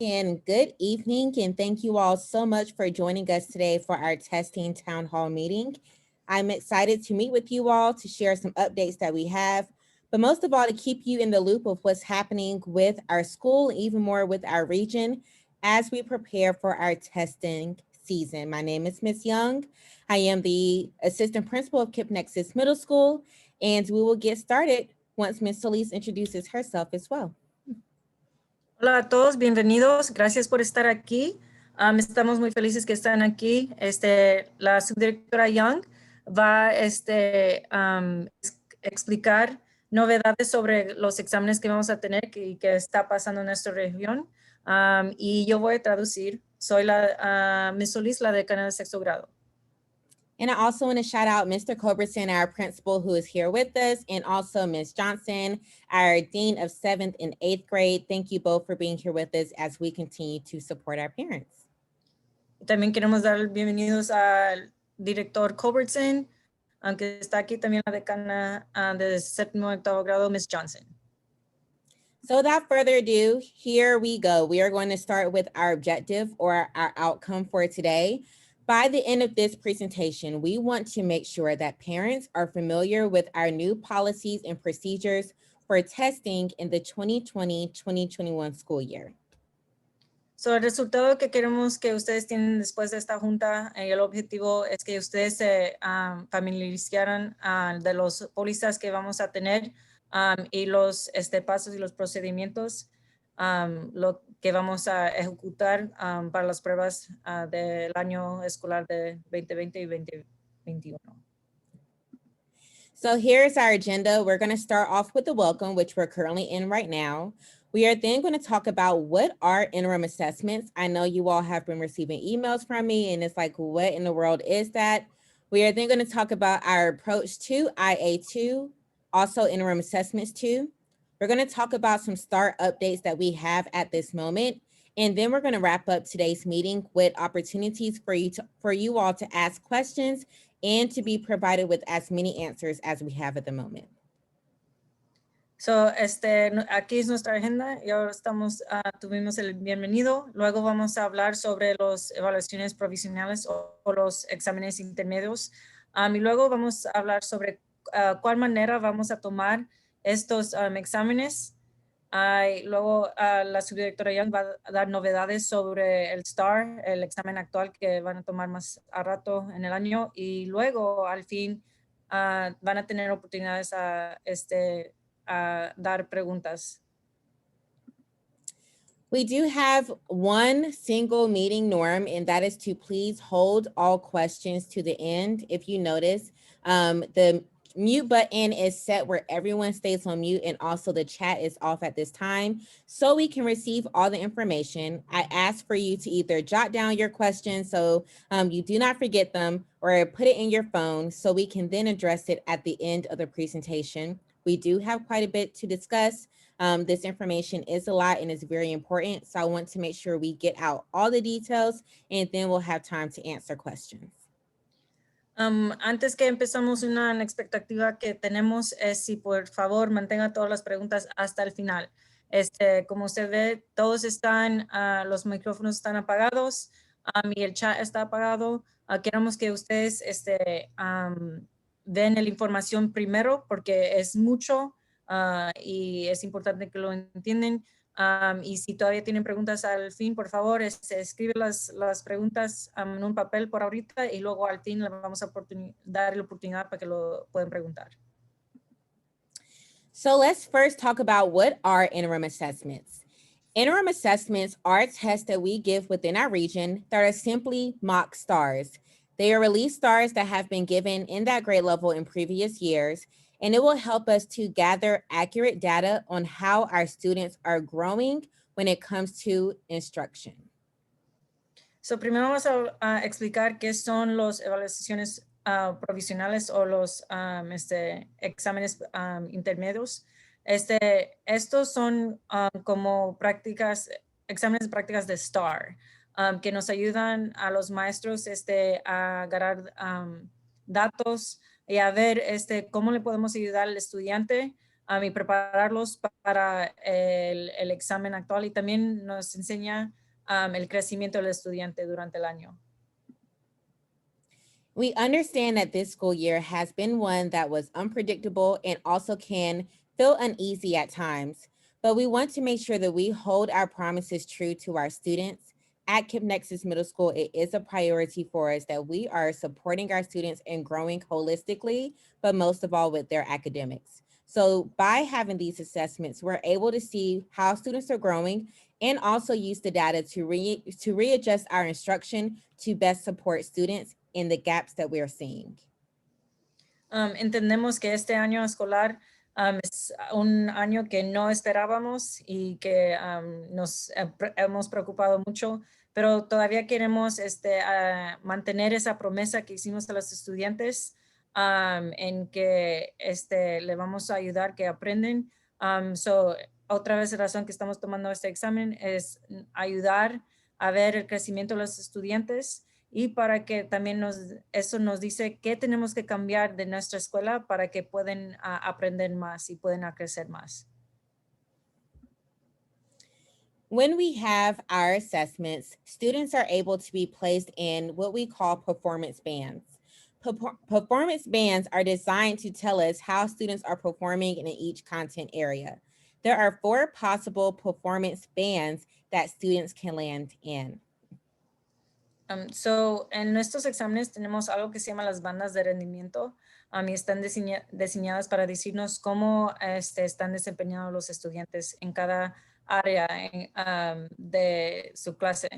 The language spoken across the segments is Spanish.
And good evening, and thank you all so much for joining us today for our testing town hall meeting. I'm excited to meet with you all to share some updates that we have, but most of all, to keep you in the loop of what's happening with our school, even more with our region, as we prepare for our testing season. My name is Miss Young. I am the assistant principal of KIPP Nexus Middle School, and we will get started once Miss Solis introduces herself as well. Hola a todos, bienvenidos. Gracias por estar aquí. Estamos muy felices que están aquí. La subdirectora Young va a explicar novedades sobre los exámenes que vamos a tener y que está pasando en nuestra región. Y yo voy a traducir. Soy la Miss Solis, la decana de sexto grado. And I also want to shout out Mr. Culbertson, our principal, who is here with us, and also Ms. Johnson, our dean of 7th and 8th grade. Thank you both for being here with us as we continue to support our parents. También queremos dar bienvenidos al director Culbertson, aunque está aquí también la decana de 7º y 8º grado, Ms. Johnson. So without further ado, here we go. We are going to start with our objective or our outcome for today. By the end of this presentation, we want to make sure that parents are familiar with our new policies and procedures for testing in the 2020-2021 school year. So, el resultado que queremos que ustedes tienen después de esta junta, el objetivo es que ustedes se familiarizaran de los pólizas que vamos a tener y los pasos y los procedimientos lo que vamos a ejecutar para las pruebas del año escolar de 2020 y 2021. So here's our agenda. We're going to start off with the welcome, which we're currently in right now. We are then going to talk about what are interim assessments. I know you all have been receiving emails from me and it's like, what in the world is that? We are then going to talk about our approach to IA2, also interim assessments too. We're going to talk about some START updates that we have at this moment. And then we're going to wrap up today's meeting with opportunities for you all to ask questions and to be provided with as many answers as we have at the moment. So, aquí es nuestra agenda y ahora tuvimos el bienvenido. Luego vamos a hablar sobre las evaluaciones provisionales o los exámenes intermedios. Y luego vamos a hablar sobre cuál manera vamos a tomar estos exámenes. Luego la subdirectora Young va a dar novedades sobre el STAR, el examen actual que van a tomar más a rato en el año. Y luego al fin van a tener oportunidades a dar preguntas. We do have one single meeting norm, and that is to please hold all questions to the end. If you notice, the mute button is set where everyone stays on mute, and also the chat is off at this time so we can receive all the information. I ask for you to either jot down your questions so you do not forget them, or put it in your phone so we can then address it at the end of the presentation. We do have quite a bit to discuss. This information is a lot and is very important, so I want to make sure we get out all the details and then we'll have time to answer questions. Antes que empezamos, una expectativa que tenemos es si por favor mantenga todas las preguntas hasta el final. Como usted ve, todos están, los micrófonos están apagados y el chat está apagado. Queremos que ustedes den la información primero porque es mucho y es importante que lo entiendan. Y si todavía tienen preguntas al fin, por favor, escribe las preguntas en un papel por ahorita y luego al fin le vamos a dar la oportunidad para que lo puedan preguntar. So let's first talk about what are interim assessments. Interim assessments are tests that we give within our region that are simply mock STARs. They are released STARs that have been given in that grade level in previous years, and it will help us to gather accurate data on how our students are growing when it comes to instruction. So primero vamos a explicar qué son las evaluaciones provisionales o los exámenes intermedios. Estos son como exámenes de prácticas de STAR. Que nos ayudan a los maestros a agarrar datos y a ver cómo le podemos ayudar al estudiante y prepararlos para el examen actual y también nos enseña el crecimiento del estudiante durante el año. We understand that this school year has been one that was unpredictable and also can feel uneasy at times, but we want to make sure that we hold our promises true to our students. At Camp Nexus Middle School, it is a priority for us that we are supporting our students and growing holistically, but most of all with their academics. So by having these assessments, we're able to see how students are growing and also use the data to readjust our instruction to best support students in the gaps that we're seeing. Entendemos que este año escolar es un año que no esperábamos y que nos hemos preocupado mucho, pero todavía queremos mantener esa promesa que hicimos a los estudiantes en que le vamos a ayudar que aprenden. Otra vez la razón que estamos tomando este examen es ayudar a ver el crecimiento de los estudiantes y para que también eso nos dice qué tenemos que cambiar de nuestra escuela para que puedan aprender más y puedan crecer más. When we have our assessments, students are able to be placed in what we call performance bands. Performance bands are designed to tell us how students are performing in each content area. There are 4 possible performance bands that students can land in. En nuestros exámenes tenemos algo que se llama las bandas de rendimiento y están diseñadas para decirnos cómo están desempeñando los estudiantes en cada área de su clase,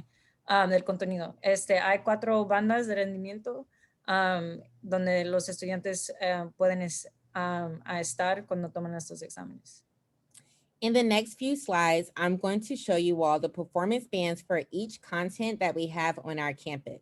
del contenido. Hay 4 bandas de rendimiento donde los estudiantes pueden estar cuando toman estos exámenes. In the next few slides, I'm going to show you all the performance bands for each content that we have on our campus.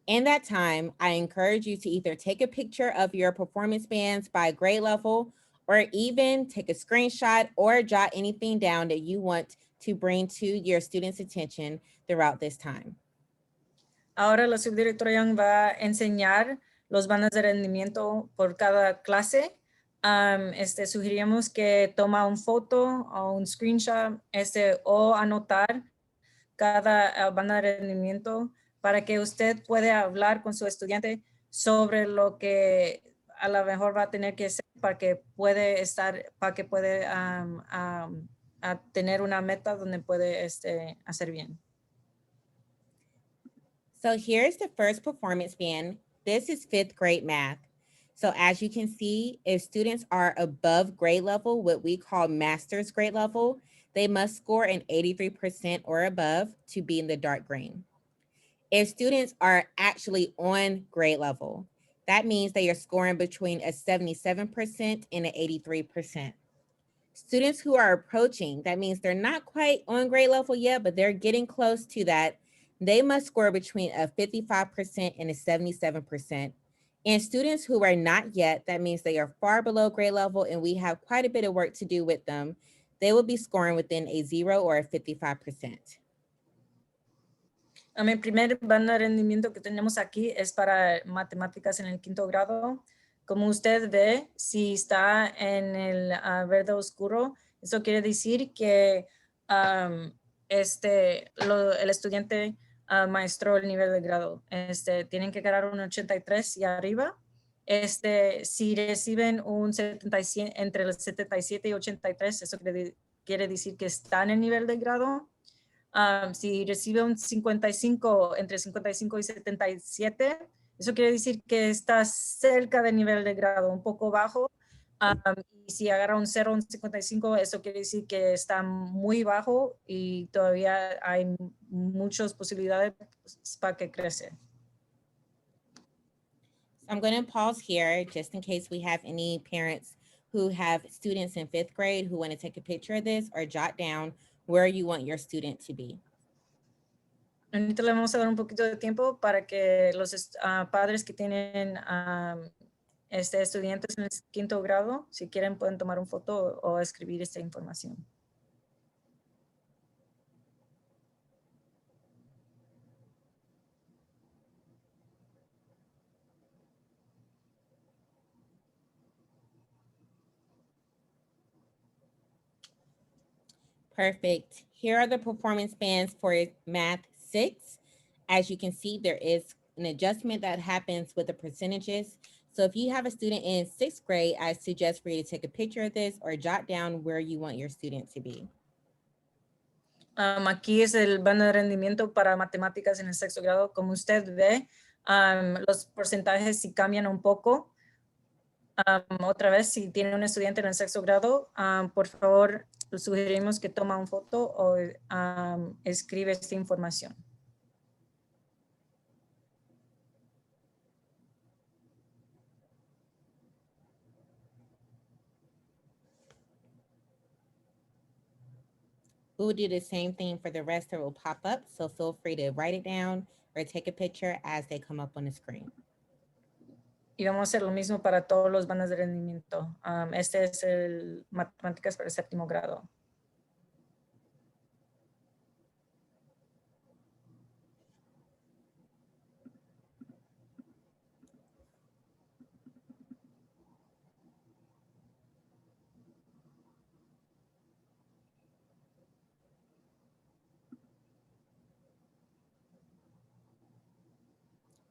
In that time, I encourage you to either take a picture of your performance bands by grade level, or even take a screenshot or jot anything down that you want to bring to your students' attention throughout this time. Ahora la subdirectora Young va a enseñar los bandas de rendimiento por cada clase. Sugerimos que toma un foto o un screenshot o anotar cada banda de rendimiento para que usted pueda hablar con su estudiante sobre lo que a lo mejor va a tener que hacer para que puede tener una meta donde puede hacer bien. So here's the first performance band. This is 5th grade math. So as you can see, if students are above grade level, what we call master's grade level, they must score an 83% or above to be in the dark green. If students are actually on grade level, that means they are scoring between a 77% and an 83%. Students who are approaching, that means they're not quite on grade level yet, but they're getting close to that. They must score between a 55% and a 77%. And students who are not yet, that means they are far below grade level and we have quite a bit of work to do with them. They will be scoring within a 0 or a 55%. Mi primer banda de rendimiento que tenemos aquí es para matemáticas en el 5º grado. Como usted ve, si está en el verde oscuro, eso quiere decir que el estudiante maestró el nivel de grado. Tienen que ganar un 83 y arriba. Si reciben un 77, entre el 77 y 83, eso quiere decir que están en el nivel de grado. Si recibe un 55, entre 55 y 77, eso quiere decir que está cerca del nivel de grado, un poco bajo. Y si agarra un 0, un 55, eso quiere decir que está muy bajo y todavía hay muchas posibilidades para que crece. I'm going to pause here just in case we have any parents who have students in 5th grade who want to take a picture of this or jot down where you want your student to be. Ahorita le vamos a dar un poquito de tiempo para que los padres que tienen estudiantes en el 5º grado, si quieren pueden tomar una foto o escribir esta información. Perfect. Here are the performance bands for Math 6. As you can see, there is an adjustment that happens with the percentages. So if you have a student in 6th grade, I suggest for you to take a picture of this or jot down where you want your student to be. Aquí es el bando de rendimiento para matemáticas en el sexto grado. Como usted ve, los porcentajes sí cambian un poco. Otra vez, si tiene un estudiante en el sexto grado, por favor, sugerimos que toma una foto o escribe esta información. We will do the same thing for the rest that will pop up. So feel free to write it down or take a picture as they come up on the screen. Y vamos a hacer lo mismo para todos los bandas de rendimiento. Este es el matemáticas para el séptimo grado.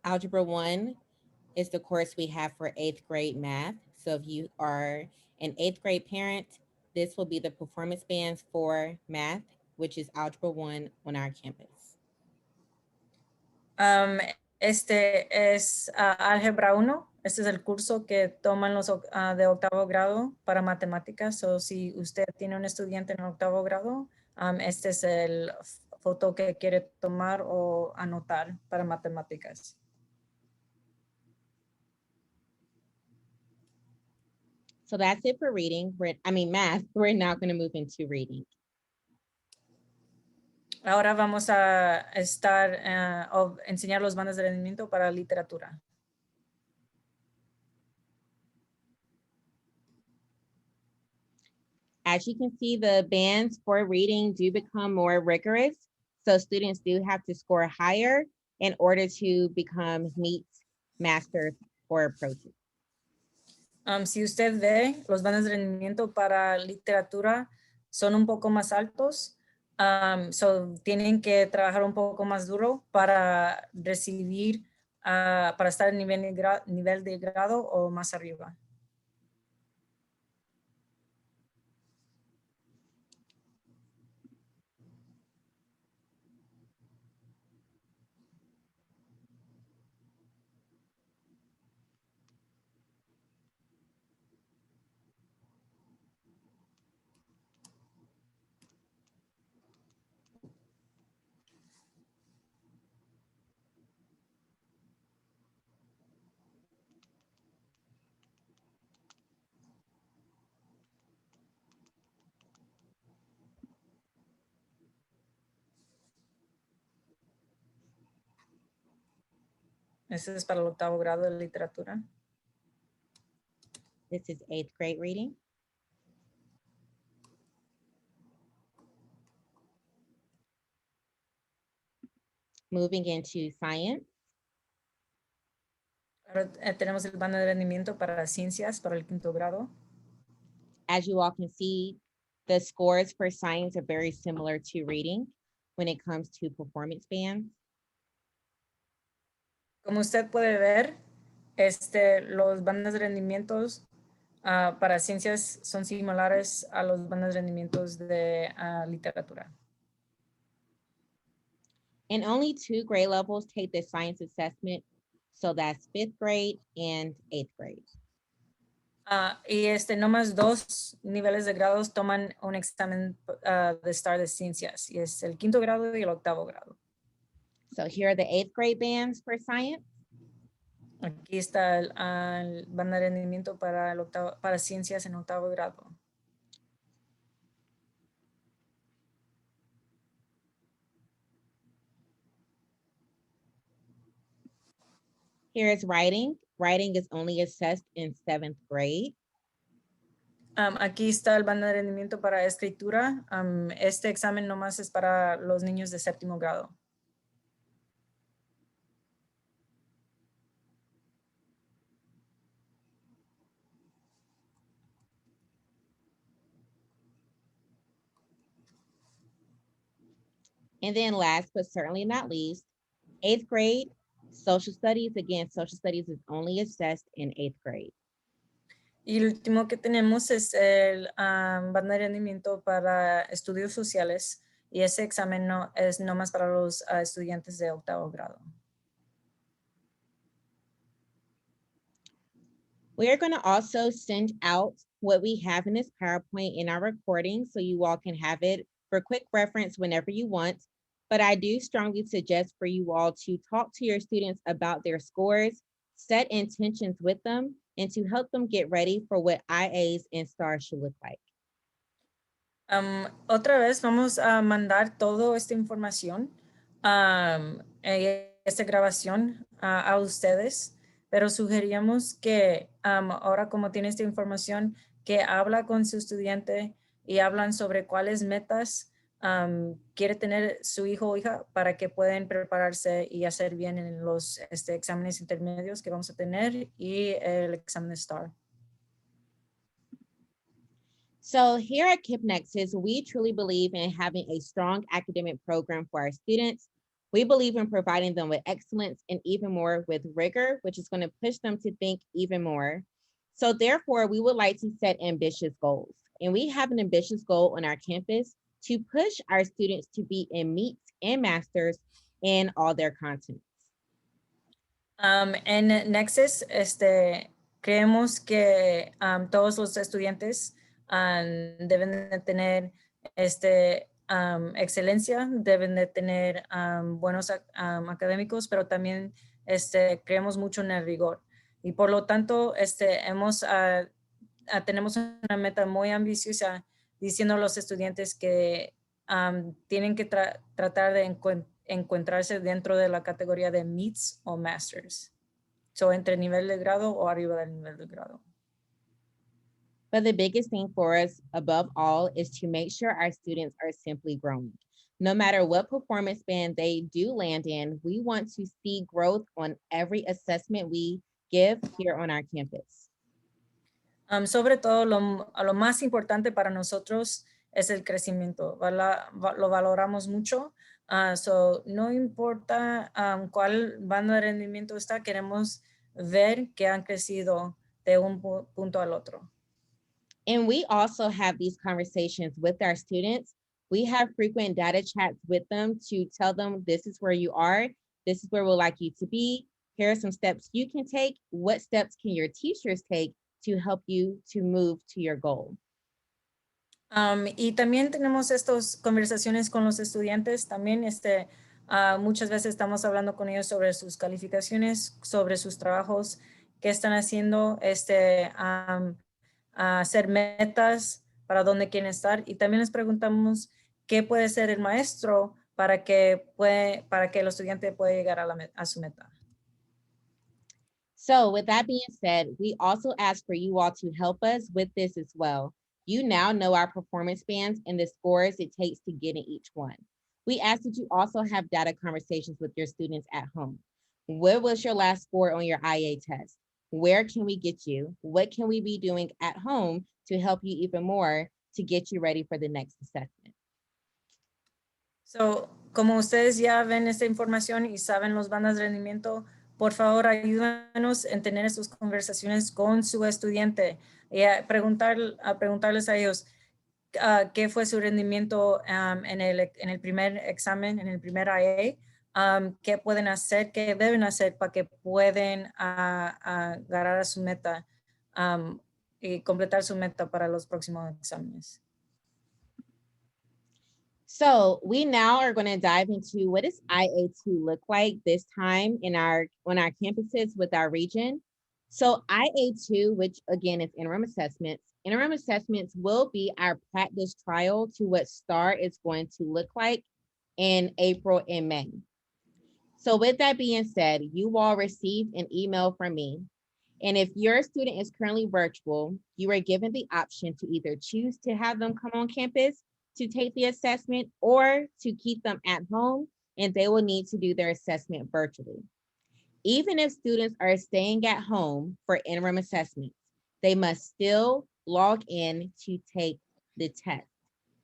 Algebra 1 is the course we have for 8th grade math. So if you are an 8th grade parent, this will be the performance bands for math, which is Algebra 1 on our campus. Este es Álgebra 1. Este es el curso que toman los de octavo grado para matemáticas. O si usted tiene un estudiante en octavo grado, este es el foto que quiere tomar o anotar para matemáticas. So that's it for reading. Math. We're now going to move into reading. Ahora vamos a enseñar los bandas de rendimiento para literatura. As you can see, the bands for reading do become more rigorous. So students do have to score higher in order to become meet masters or approaches. Si usted ve, los bandas de rendimiento para literatura son un poco más altos. Tienen que trabajar un poco más duro para recibir, para estar en nivel de grado o más arriba. Ese es para el octavo grado de literatura. This is 8th grade reading. Moving into science. Ahora tenemos el bando de rendimiento para ciencias para el quinto grado. As you all can see, the scores for science are very similar to reading when it comes to performance bands. Como usted puede ver, los bandas de rendimientos para ciencias son similares a los bandas de rendimientos de literatura. And only 2 grade levels take the science assessment. So that's 5th grade and 8th grade. Y no más 2 niveles de grados toman un examen de STAR de ciencias, y es el quinto grado y el octavo grado. So here are the 8th grade bands for science. Aquí está el banda de rendimiento para ciencias en octavo grado. Here is writing. Writing is only assessed in 7th grade. Aquí está el banda de rendimiento para escritura. Este examen nomás es para los niños de séptimo grado. And then last but certainly not least, 8th grade, social studies. Again, social studies is only assessed in 8th grade. Y el último que tenemos es el banda de rendimiento para estudios sociales, y ese examen no es nomás para los estudiantes de 8º grado. We are going to also send out what we have in this PowerPoint in our recording so you all can have it for quick reference whenever you want. But I do strongly suggest for you all to talk to your students about their scores, set intentions with them, and to help them get ready for what IAs and STARS should look like. Otra vez vamos a mandar toda esta información, esta grabación a ustedes, pero sugeríamos que ahora, como tiene esta información, que habla con su estudiante y hablan sobre cuáles metas quiere tener su hijo o hija para que puedan prepararse y hacer bien en los exámenes intermedios que vamos a tener y el examen de STAR. So here at KIPP Nexus, we truly believe in having a strong academic program for our students. We believe in providing them with excellence and even more with rigor, which is going to push them to think even more. So therefore, we would like to set ambitious goals. And we have an ambitious goal on our campus to push our students to be in meets and masters in all their contents. En Nexus, creemos que todos los estudiantes deben de tener excelencia, deben de tener buenos académicos, pero también creemos mucho en el rigor. Y por lo tanto, tenemos una meta muy ambiciosa diciendo a los estudiantes que tienen que tratar de encontrarse dentro de la categoría de meets o masters. So, entre nivel de grado o arriba del nivel de grado. But the biggest thing for us above all is to make sure our students are simply growing. No matter what performance band they do land in, we want to see growth on every assessment we give here on our campus. Sobre todo, lo más importante para nosotros es el crecimiento. Lo valoramos mucho. So, no importa cuál banda de rendimiento está, queremos ver que han crecido de un punto al otro. And we also have these conversations with our students. We have frequent data chats with them to tell them this is where you are, this is where we'd like you to be. Here are some steps you can take. What steps can your teachers take to help you to move to your goal? Y también tenemos estas conversaciones con los estudiantes. También muchas veces estamos hablando con ellos sobre sus calificaciones, sobre sus trabajos, qué están haciendo, hacer metas para dónde quieren estar. Y también les preguntamos qué puede ser el maestro para que el estudiante pueda llegar a su meta. So with that being said, we also ask for you all to help us with this as well. You now know our performance bands and the scores it takes to get in each one. We ask that you also have data conversations with your students at home. What was your last score on your IA test? Where can we get you? What can we be doing at home to help you even more to get you ready for the next assessment? So, como ustedes ya ven esta información y saben los bandas de rendimiento, por favor, ayúdanos en tener esas conversaciones con su estudiante y a preguntarles a ellos qué fue su rendimiento en el primer examen, en el primer IA, qué pueden hacer, qué deben hacer para que puedan agarrar a su meta y completar su meta para los próximos exámenes. So we now are going to dive into what does IA2 look like this time on our campuses with our region. So IA2, which again is interim assessments will be our practice trial to what STAR is going to look like in April and May. So with that being said, you all received an email from me. And if your student is currently virtual, you are given the option to either choose to have them come on campus to take the assessment or to keep them at home, and they will need to do their assessment virtually. Even if students are staying at home for interim assessments, they must still log in to take the test.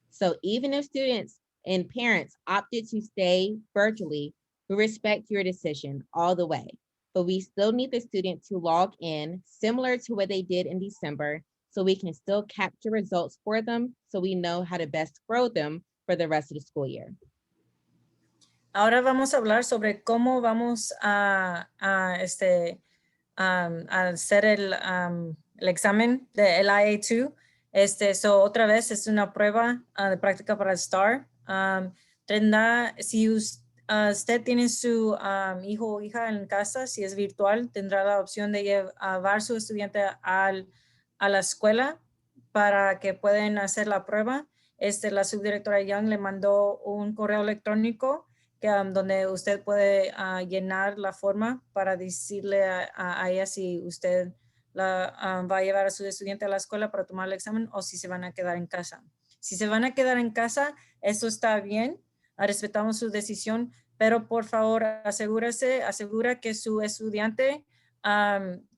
So even if students and parents opted to stay virtually, we respect your decision all the way. But we still need the student to log in similar to what they did in December so we can still capture results for them so we know how to best grow them for the rest of the school year. Ahora vamos a hablar sobre cómo vamos a hacer el examen del IA2. Otra vez es una prueba de práctica para el STAR. Si usted tiene su hijo o hija en casa, si es virtual, tendrá la opción de llevar su estudiante a la escuela para que puedan hacer la prueba. La subdirectora Young le mandó un correo electrónico donde usted puede llenar la forma para decirle a ella si usted va a llevar a su estudiante a la escuela para tomar el examen o si se van a quedar en casa. Si se van a quedar en casa, eso está bien, respetamos su decisión, pero por favor asegura que su estudiante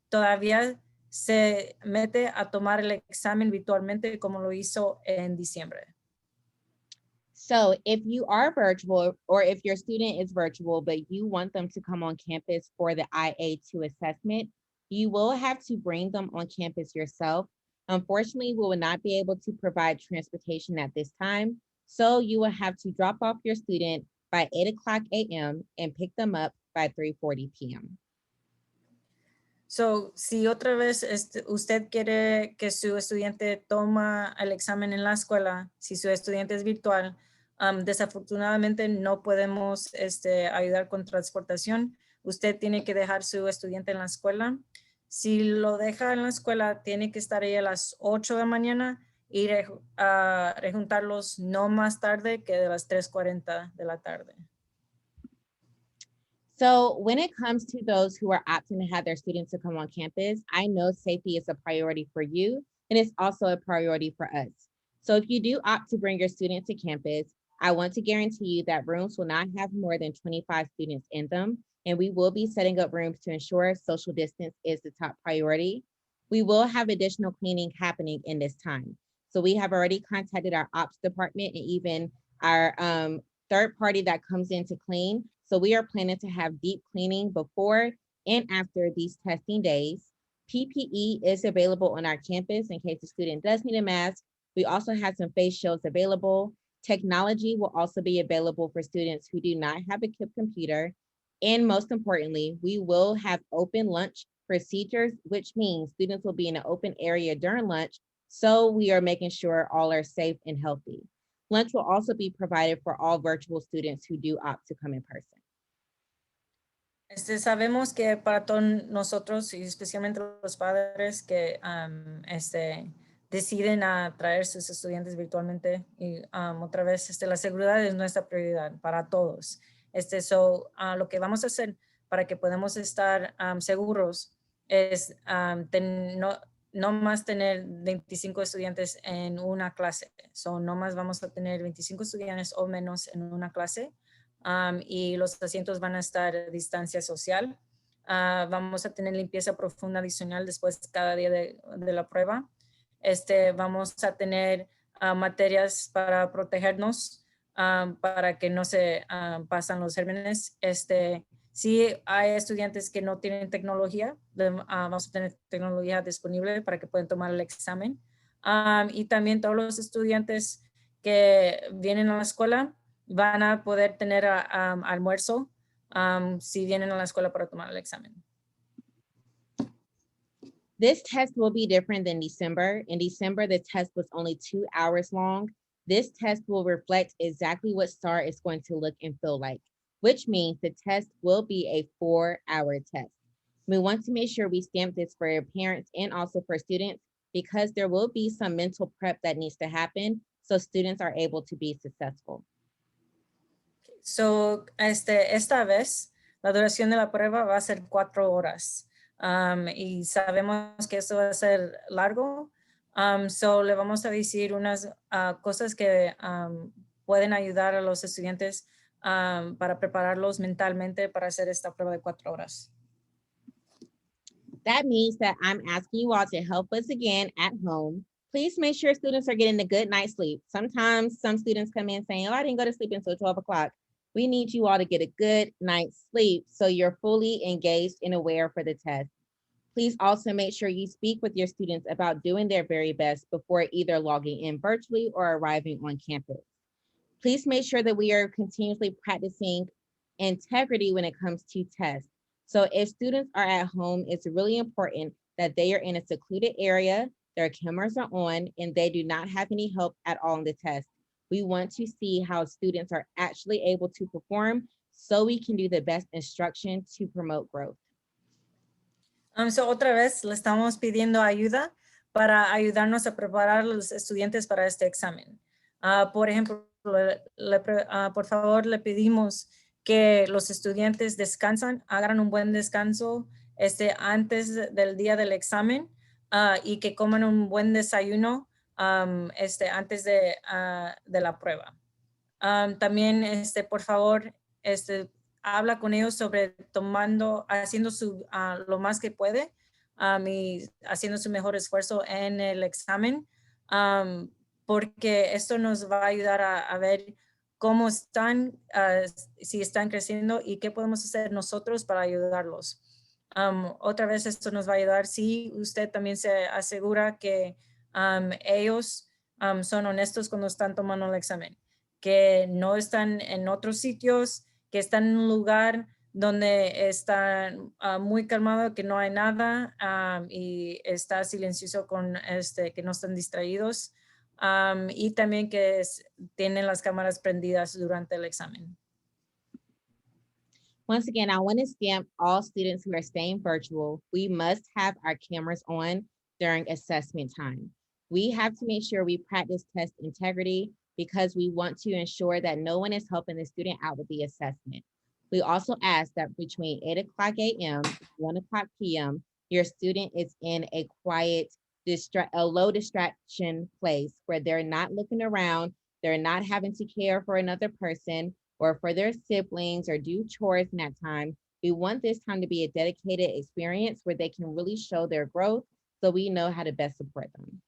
todavía se mete a tomar el examen virtualmente como lo hizo en diciembre. So if you are virtual or if your student is virtual, but you want them to come on campus for the IA2 assessment, you will have to bring them on campus yourself. Unfortunately, we will not be able to provide transportation at this time. So you will have to drop off your student by 8:00 a.m. and pick them up by 3:40 p.m. So, si otra vez usted quiere que su estudiante toma el examen en la escuela, si su estudiante es virtual, desafortunadamente no podemos ayudar con transportación. Usted tiene que dejar su estudiante en la escuela. Si lo deja en la escuela, tiene que estar ahí a las 8 de la mañana y rejuntarlos no más tarde que de las 3:40 de la tarde. So when it comes to those who are opting to have their students to come on campus, I know safety is a priority for you, and it's also a priority for us. So if you do opt to bring your student to campus, I want to guarantee you that rooms will not have more than 25 students in them, and we will be setting up rooms to ensure social distance is the top priority. We will have additional cleaning happening in this time. So we have already contacted our ops department and even our third party that comes in to clean. So we are planning to have deep cleaning before and after these testing days. PPE is available on our campus in case the student does need a mask. We also have some face shields available. Technology will also be available for students who do not have a KIPP computer. And most importantly, we will have open lunch procedures, which means students will be in an open area during lunch. So we are making sure all are safe and healthy. Lunch will also be provided for all virtual students who do opt to come in person. Sabemos que para todos nosotros y especialmente los padres que deciden a traer sus estudiantes virtualmente y otra vez la seguridad es nuestra prioridad para todos. Lo que vamos a hacer para que podamos estar seguros es no más tener 25 estudiantes en una clase. No más vamos a tener 25 estudiantes o menos en una clase. Y los asientos van a estar a distancia social. Vamos a tener limpieza profunda adicional después cada día de la prueba. Vamos a tener materias para protegernos, para que no se pasan los gérmenes. Si hay estudiantes que no tienen tecnología, vamos a tener tecnología disponible para que puedan tomar el examen. Y también todos los estudiantes que vienen a la escuela van a poder tener almuerzo si vienen a la escuela para tomar el examen. This test will be different than December. In December, the test was only 2 hours long. This test will reflect exactly what STAR is going to look and feel like, which means the test will be a 4-hour test. We want to make sure we stamp this for your parents and also for students because there will be some mental prep that needs to happen so students are able to be successful. So, esta vez, la duración de la prueba va a ser 4 horas. Y sabemos que eso va a ser largo. Le vamos a decir unas cosas que pueden ayudar a los estudiantes para prepararlos mentalmente para hacer esta prueba de 4 horas. That means that I'm asking you all to help us again at home. Please make sure students are getting a good night's sleep. Sometimes some students come in saying, oh, I didn't go to sleep until 12 o'clock. We need you all to get a good night's sleep so you're fully engaged and aware for the test. Please also make sure you speak with your students about doing their very best before either logging in virtually or arriving on campus. Please make sure that we are continuously practicing integrity when it comes to tests. So if students are at home, it's really important that they are in a secluded area, their cameras are on, and they do not have any help at all in the test. We want to see how students are actually able to perform so we can do the best instruction to promote growth. So otra vez le estamos pidiendo ayuda para ayudarnos a preparar a los estudiantes para este examen. Por ejemplo, por favor le pedimos que los estudiantes descansan, hagan un buen descanso antes del día del examen y que coman un buen desayuno antes de la prueba. También, por favor, habla con ellos sobre haciendo lo más que puede y haciendo su mejor esfuerzo en el examen, porque esto nos va a ayudar a ver cómo están, si están creciendo y qué podemos hacer nosotros para ayudarlos. Otra vez esto nos va a ayudar si usted también se asegura que ellos son honestos cuando están tomando el examen, que no están en otros sitios, que están en un lugar donde está muy calmado, que no hay nada y está silencioso con que no están distraídos y también que tienen las cámaras prendidas durante el examen. Once again, I want to stamp all students who are staying virtual. We must have our cameras on during assessment time. We have to make sure we practice test integrity because we want to ensure that no one is helping the student out with the assessment. We also ask that between 8 o'clock a.m. and 1 o'clock p.m., your student is in a quiet, a low distraction place where they're not looking around, they're not having to care for another person or for their siblings or do chores in that time. We want this time to be a dedicated experience where they can really show their growth so we know how to best support them.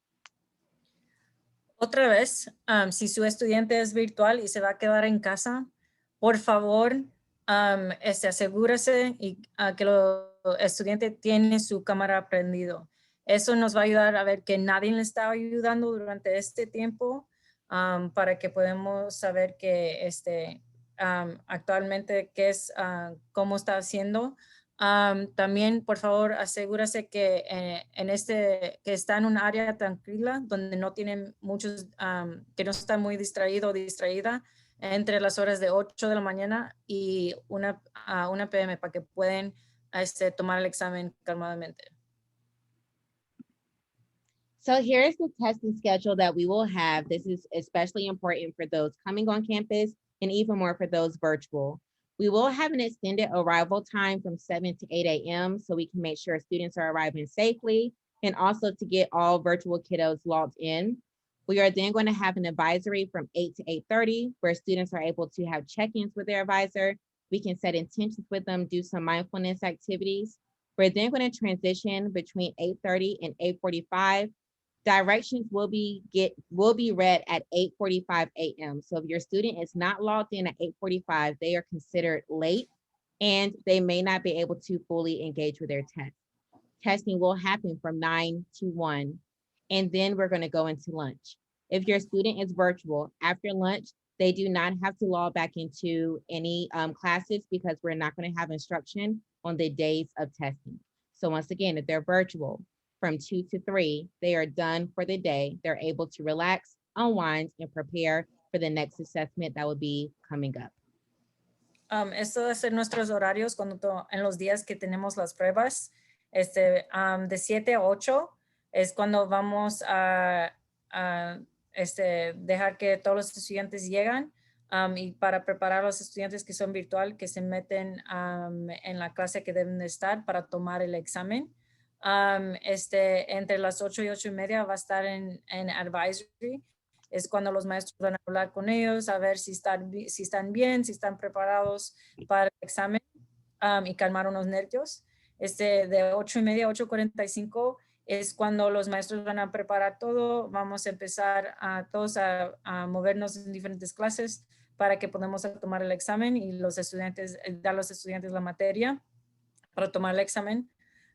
Otra vez, si su estudiante es virtual y se va a quedar en casa, por favor, asegúrese que el estudiante tiene su cámara prendido. Eso nos va a ayudar a ver que nadie le está ayudando durante este tiempo para que podamos saber que actualmente cómo está haciendo. También, por favor, asegúrese que que está en un área tranquila donde no tienen muchos, que no está muy distraído o distraída entre las horas de 8 de la mañana y 1 p.m. para que puedan tomar el examen calmadamente. So here is the testing schedule that we will have. This is especially important for those coming on campus and even more for those virtual. We will have an extended arrival time from 7 to 8 a.m. so we can make sure students are arriving safely and also to get all virtual kiddos logged in. We are then going to have an advisory from 8 to 8:30 where students are able to have check-ins with their advisor. We can set intentions with them, do some mindfulness activities. We're then going to transition between 8:30 and 8:45. Directions will be read at 8:45 a.m. So if your student is not logged in at 8:45, they are considered late and they may not be able to fully engage with their test. Testing will happen from 9 to 1, and then we're going to go into lunch. If your student is virtual, after lunch, they do not have to log back into any classes because we're not going to have instruction on the days of testing. So once again, if they're virtual, from 2 to 3, they are done for the day. They're able to relax, unwind, and prepare for the next assessment that will be coming up. Esto va a ser nuestros horarios en los días que tenemos las pruebas. De 7 a 8 es cuando vamos a dejar que todos los estudiantes llegan y para preparar a los estudiantes que son virtual, que se meten en la clase que deben de estar para tomar el examen. Entre las 8 y 8:30 va a estar en advisory. Es cuando los maestros van a hablar con ellos, a ver si están bien, si están preparados para el examen y calmar unos nervios. De 8:30 a 8:45 es cuando los maestros van a preparar todo. Vamos a empezar a todos a movernos en diferentes clases para que podamos tomar el examen y los estudiantes, dar a los estudiantes la materia para tomar el examen.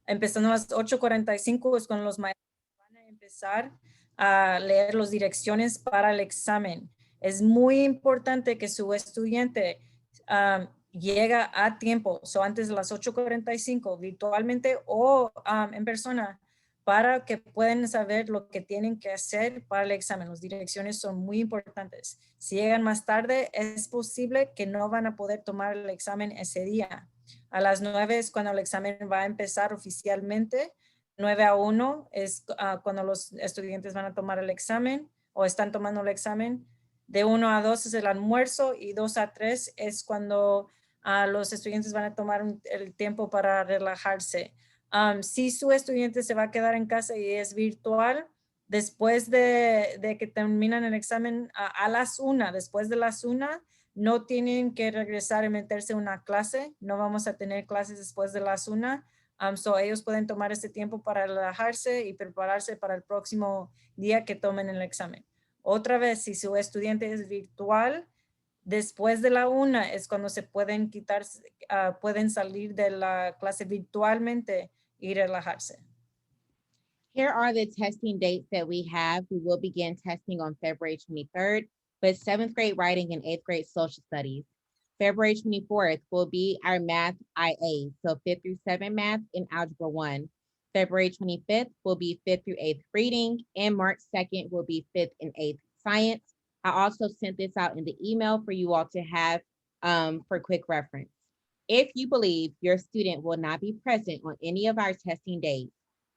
Empezando a las 8:45 es cuando los maestros van a empezar a leer las direcciones para el examen. Es muy importante que su estudiante llega a tiempo, antes de las 8:45, virtualmente o en persona, para que puedan saber lo que tienen que hacer para el examen. Las direcciones son muy importantes. Si llegan más tarde, es posible que no van a poder tomar el examen ese día. A las 9 es cuando el examen va a empezar oficialmente. 9 a 1 es cuando los estudiantes van a tomar el examen o están tomando el examen. De 1 a 2 es el almuerzo y 2 a 3 es cuando los estudiantes van a tomar el tiempo para relajarse. Si su estudiante se va a quedar en casa y es virtual, después de que terminan el examen a las 1, después de las 1, no tienen que regresar y meterse en una clase. No vamos a tener clases después de las 1. Ellos pueden tomar este tiempo para relajarse y prepararse para el próximo día que tomen el examen. Otra vez, si su estudiante es virtual, después de la 1 es cuando se pueden quitar, pueden salir de la clase virtualmente y relajarse. Here are the testing dates that we have. We will begin testing on February 23rd, but 7th grade writing and 8th grade social studies. February 24th will be our math IA, so 5th through 7th math and algebra 1. February 25th will be 5th through 8th reading, and March 2nd will be 5th and 8th science. I also sent this out in the email for you all to have for quick reference. If you believe your student will not be present on any of our testing days,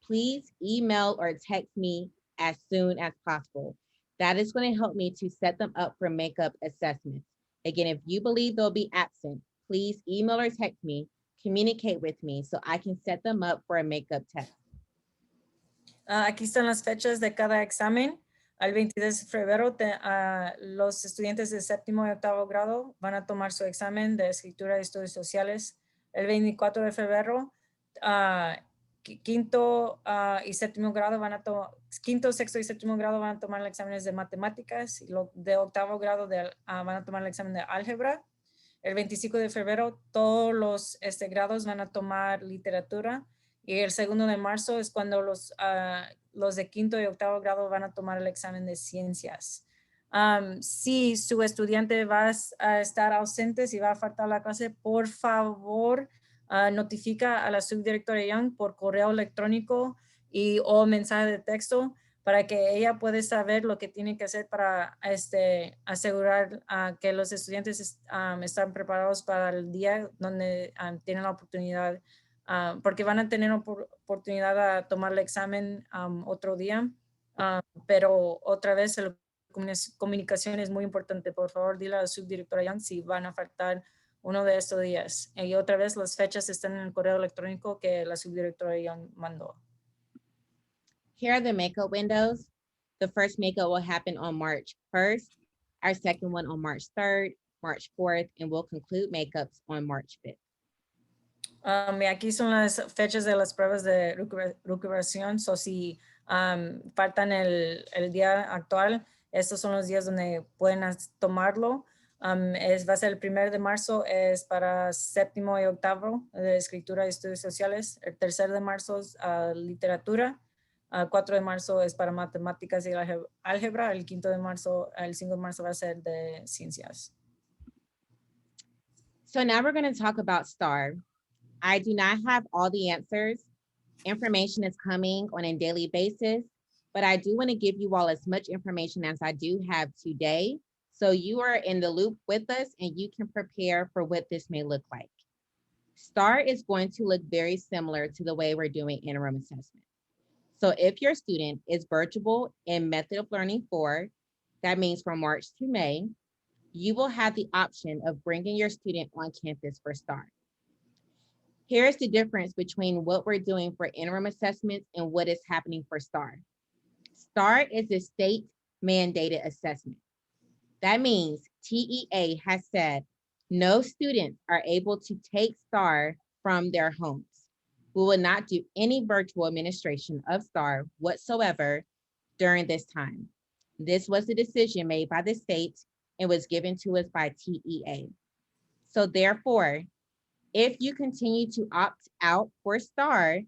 please email or text me as soon as possible. That is going to help me to set them up for makeup assessments. Again, if you believe they'll be absent, please email or text me, communicate with me so I can set them up for a makeup test. Aquí están las fechas de cada examen. Al 22 de febrero, los estudiantes de 7º y 8º grado van a tomar su examen de escritura y estudios sociales. El 24 de febrero, quinto, y 7º grado van a tomar, quinto, sexto y 7º grado van a tomar exámenes de matemáticas, y de 8º grado van a tomar el examen de álgebra. El 25 de febrero, todos los grados van a tomar literatura, y el 2 de marzo es cuando los de 5º y 8º grado van a tomar el examen de ciencias. Si su estudiante va a estar ausente, si va a faltar la clase, por favor, notifica a la subdirectora Young por correo electrónico o mensaje de texto para que ella pueda saber lo que tiene que hacer para asegurar que los estudiantes están preparados para el día donde tienen la oportunidad, porque van a tener oportunidad de tomar el examen otro día, pero otra vez la comunicación es muy importante. Por favor, dile a la subdirectora Young si van a faltar uno de estos días. Y otra vez las fechas están en el correo electrónico que la subdirectora Young mandó. Here are the makeup windows. The first makeup will happen on March 1st, our second one on March 3rd, March 4th, and we'll conclude makeups on March 5th. Y aquí son las fechas de las pruebas de recuperación. Si faltan el día actual, estos son los días donde pueden tomarlo. Va a ser el 1 de marzo, es para 7º y 8º de escritura y estudios sociales. El 3 de marzo es literatura. 4 de marzo es para matemáticas y álgebra. El 5 de marzo va a ser de ciencias. So now we're going to talk about STAR. I do not have all the answers. Information is coming on a daily basis, but I do want to give you all as much information as I do have today, so you are in the loop with us and you can prepare for what this may look like. STAR is going to look very similar to the way we're doing interim assessment. So if your student is virtual in Method of Learning 4, that means from March to May, you will have the option of bringing your student on campus for STAR. Here's the difference between what we're doing for interim assessments and what is happening for STAR. STAR is a state mandated assessment. That means TEA has said no students are able to take STAR from their homes. We will not do any virtual administration of STAR whatsoever during this time. This was the decision made by the state and was given to us by TEA. So therefore, if you continue to opt out for STAR,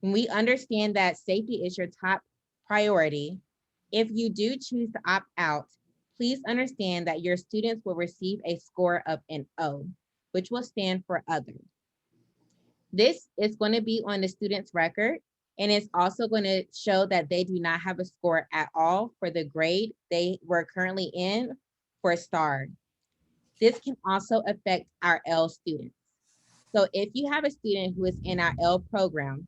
we understand that safety is your top priority. If you do choose to opt out, please understand that your students will receive a score of an O, which will stand for other. This is going to be on the student's record, and it's also going to show that they do not have a score at all for the grade they were currently in for STAR. This can also affect our L students. So if you have a student who is in our L program,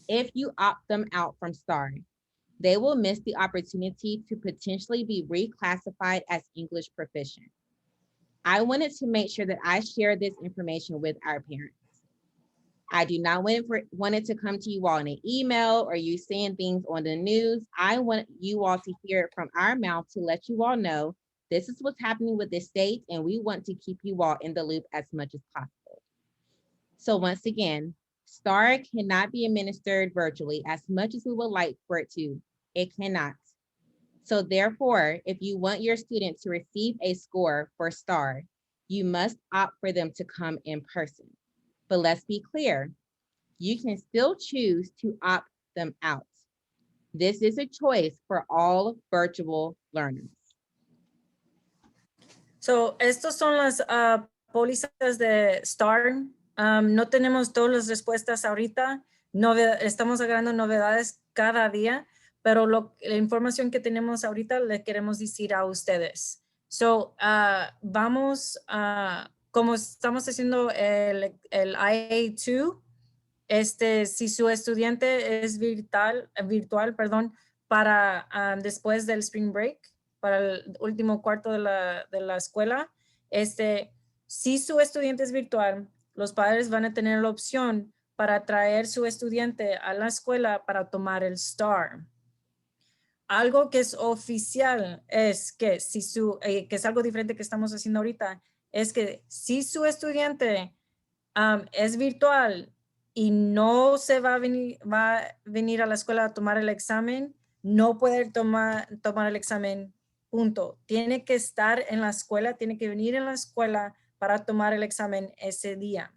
if you opt them out from STAR, they will miss the opportunity to potentially be reclassified as English proficient. I wanted to make sure that I share this information with our parents. I do not want it to come to you all in an email or you seeing things on the news. I want you all to hear it from our mouth to let you all know this is what's happening with the state, and we want to keep you all in the loop as much as possible. So once again, STAR cannot be administered virtually as much as we would like for it to. It cannot. So therefore, if you want your student to receive a score for STAR, you must opt for them to come in person. But let's be clear, you can still choose to opt them out. This is a choice for all virtual learners. So, estos son las pólizas de STAR. No tenemos todas las respuestas ahorita. Estamos agarrando novedades cada día, pero la información que tenemos ahorita le queremos decir a ustedes. So, vamos, como estamos haciendo el IA2, si su estudiante es virtual, para después del spring break, para el último cuarto de la escuela, si su estudiante es virtual, los padres van a tener la opción para traer su estudiante a la escuela para tomar el STAR. Algo que es oficial es que que es algo diferente que estamos haciendo ahorita, es que si su estudiante es virtual y no se va a venir a la escuela a tomar el examen, no puede tomar el examen, punto. Tiene que estar en la escuela, tiene que venir en la escuela para tomar el examen ese día.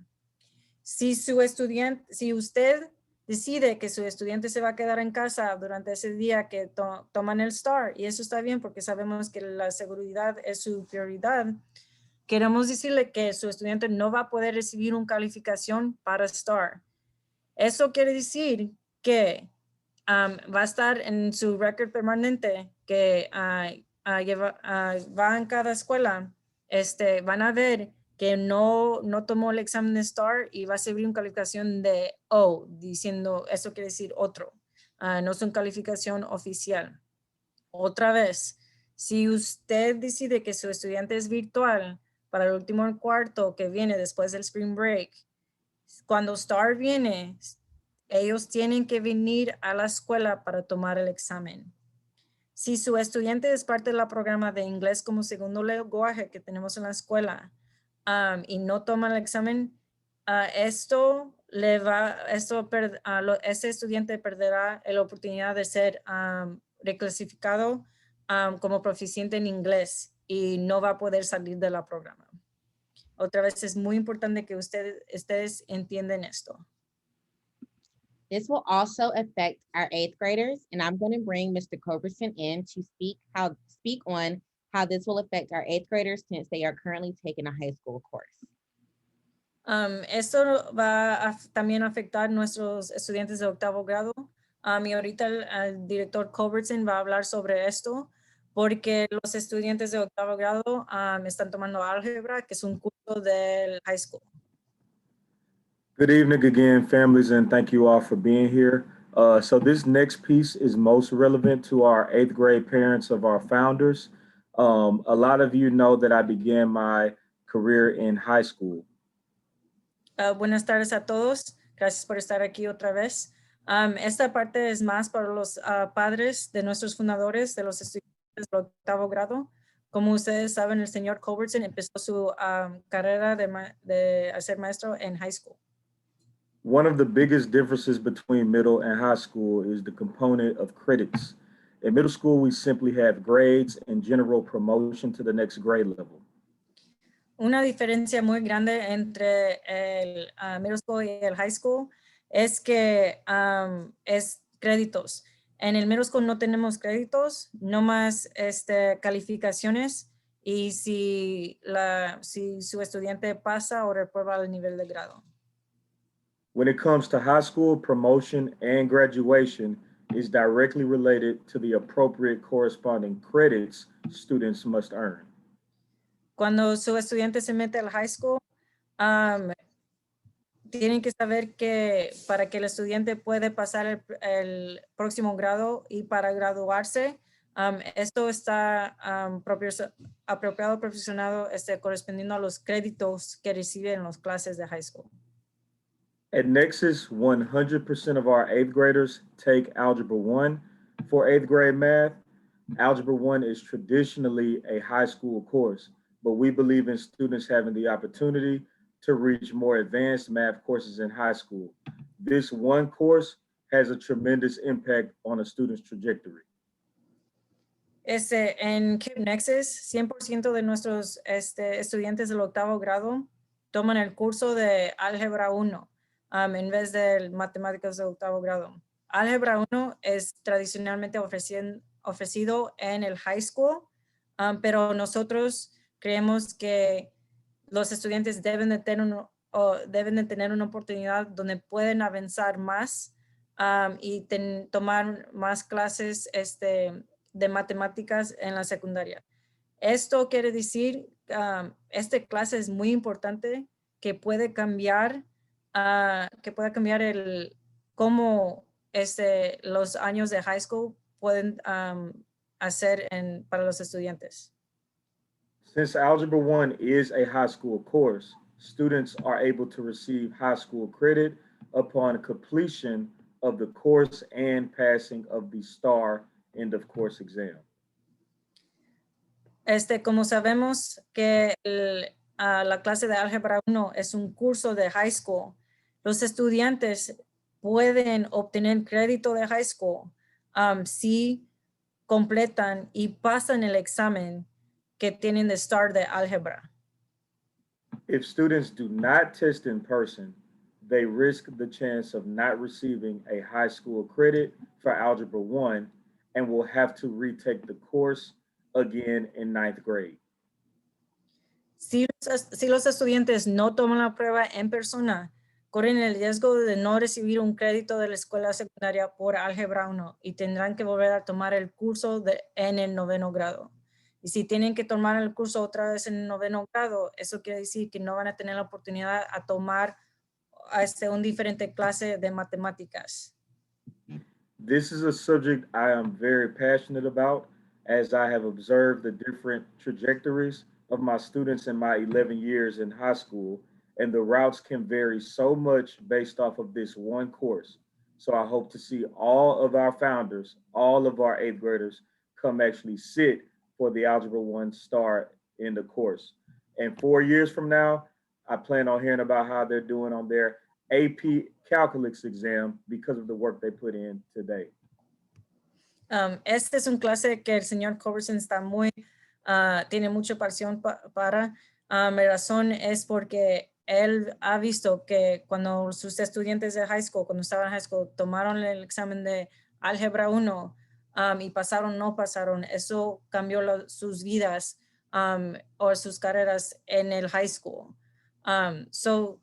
Si usted decide que su estudiante se va a quedar en casa durante ese día que toman el STAR, y eso está bien porque sabemos que la seguridad es su prioridad, queremos decirle que su estudiante no va a poder recibir una calificación para STAR. Eso quiere decir que va a estar en su récord permanente que va en cada escuela. Van a ver que no tomó el examen de STAR y va a recibir una calificación de O, diciendo, eso quiere decir otro. No es una calificación oficial. Otra vez, si usted decide que su estudiante es virtual para el último cuarto que viene después del spring break, cuando STAR viene, ellos tienen que venir a la escuela para tomar el examen. Si su estudiante es parte del programa de inglés como segundo lenguaje que tenemos en la escuela y no toma el examen, ese estudiante perderá la oportunidad de ser reclasificado como proficiente en inglés y no va a poder salir de la programa. Otra vez es muy importante que ustedes entiendan esto. This will also affect our 8th graders, and I'm going to bring Mr. Coverson in to speak on how this will affect our 8th graders since they are currently taking a high school course. Esto va también a afectar nuestros estudiantes de octavo grado. Y ahorita el director Culbertson va a hablar sobre esto porque los estudiantes de octavo grado están tomando álgebra, que es un curso del high school. Good evening again, families, and thank you all for being here. So this next piece is most relevant to our 8th grade parents of our founders. A lot of you know that I began my career in high school. Buenas tardes a todos. Gracias por estar aquí otra vez. Esta parte es más para los padres de nuestros fundadores, de los estudiantes del octavo grado. Como ustedes saben, el señor Culbertson empezó su carrera de ser maestro en high school. One of the biggest differences between middle and high school is the component of credits. In middle school, we simply have grades and general promotion to the next grade level. Una diferencia muy grande entre el middle school y el high school es que es créditos. En el middle school no tenemos créditos, no más calificaciones y si su estudiante pasa o reprueba el nivel de grado. When it comes to high school, promotion and graduation is directly related to the appropriate corresponding credits students must earn. Cuando su estudiante se mete al high school, tienen que saber que para que el estudiante pueda pasar el próximo grado y para graduarse, esto está apropiado, profesionado, correspondiendo a los créditos que reciben en las clases de high school. At Nexus, 100% of our eighth graders take Algebra 1 for eighth grade math. Algebra 1 is traditionally a high school course, but we believe in students having the opportunity to reach more advanced math courses in high school. This one course has a tremendous impact on a student's trajectory. En KIPP Nexus, 100% de nuestros estudiantes del octavo grado toman el curso de Álgebra 1 en vez de matemáticas de octavo grado. Álgebra 1 es tradicionalmente ofrecido en el high school, pero nosotros creemos que los estudiantes deben de tener una oportunidad donde pueden avanzar más y tomar más clases de matemáticas en la secundaria. Esto quiere decir, esta clase es muy importante que puede cambiar cómo los años de high school pueden hacer para los estudiantes. Since Algebra 1 is a high school course, students are able to receive high school credit upon completion of the course and passing of the STAR end of course exam. Como sabemos que la clase de Álgebra 1 es un curso de high school, los estudiantes pueden obtener crédito de high school si completan y pasan el examen que tienen de STAR de álgebra. If students do not test in person, they risk the chance of not receiving a high school credit for Algebra 1 and will have to retake the course again in ninth grade. Si los estudiantes no toman la prueba en persona, corren el riesgo de no recibir un crédito de la escuela secundaria por Álgebra 1 y tendrán que volver a tomar el curso en el noveno grado. Y si tienen que tomar el curso otra vez en el noveno grado, eso quiere decir que no van a tener la oportunidad a tomar una diferente clase de matemáticas. This is a subject I am very passionate about, as I have observed the different trajectories of my students in my 11 years in high school, and the routes can vary so much based off of this one course. So I hope to see all of our founders, all of our eighth graders come actually sit for the Algebra 1 STAR in the course. And 4 years from now, I plan on hearing about how they're doing on their AP Calculus exam because of the work they put in today. Esta es una clase que el señor Culberson está tiene mucha pasión para. La razón es porque él ha visto que cuando sus estudiantes de high school, cuando estaban en high school, tomaron el examen de Álgebra 1 y pasaron, no pasaron, eso cambió sus vidas o sus carreras en el high school. So,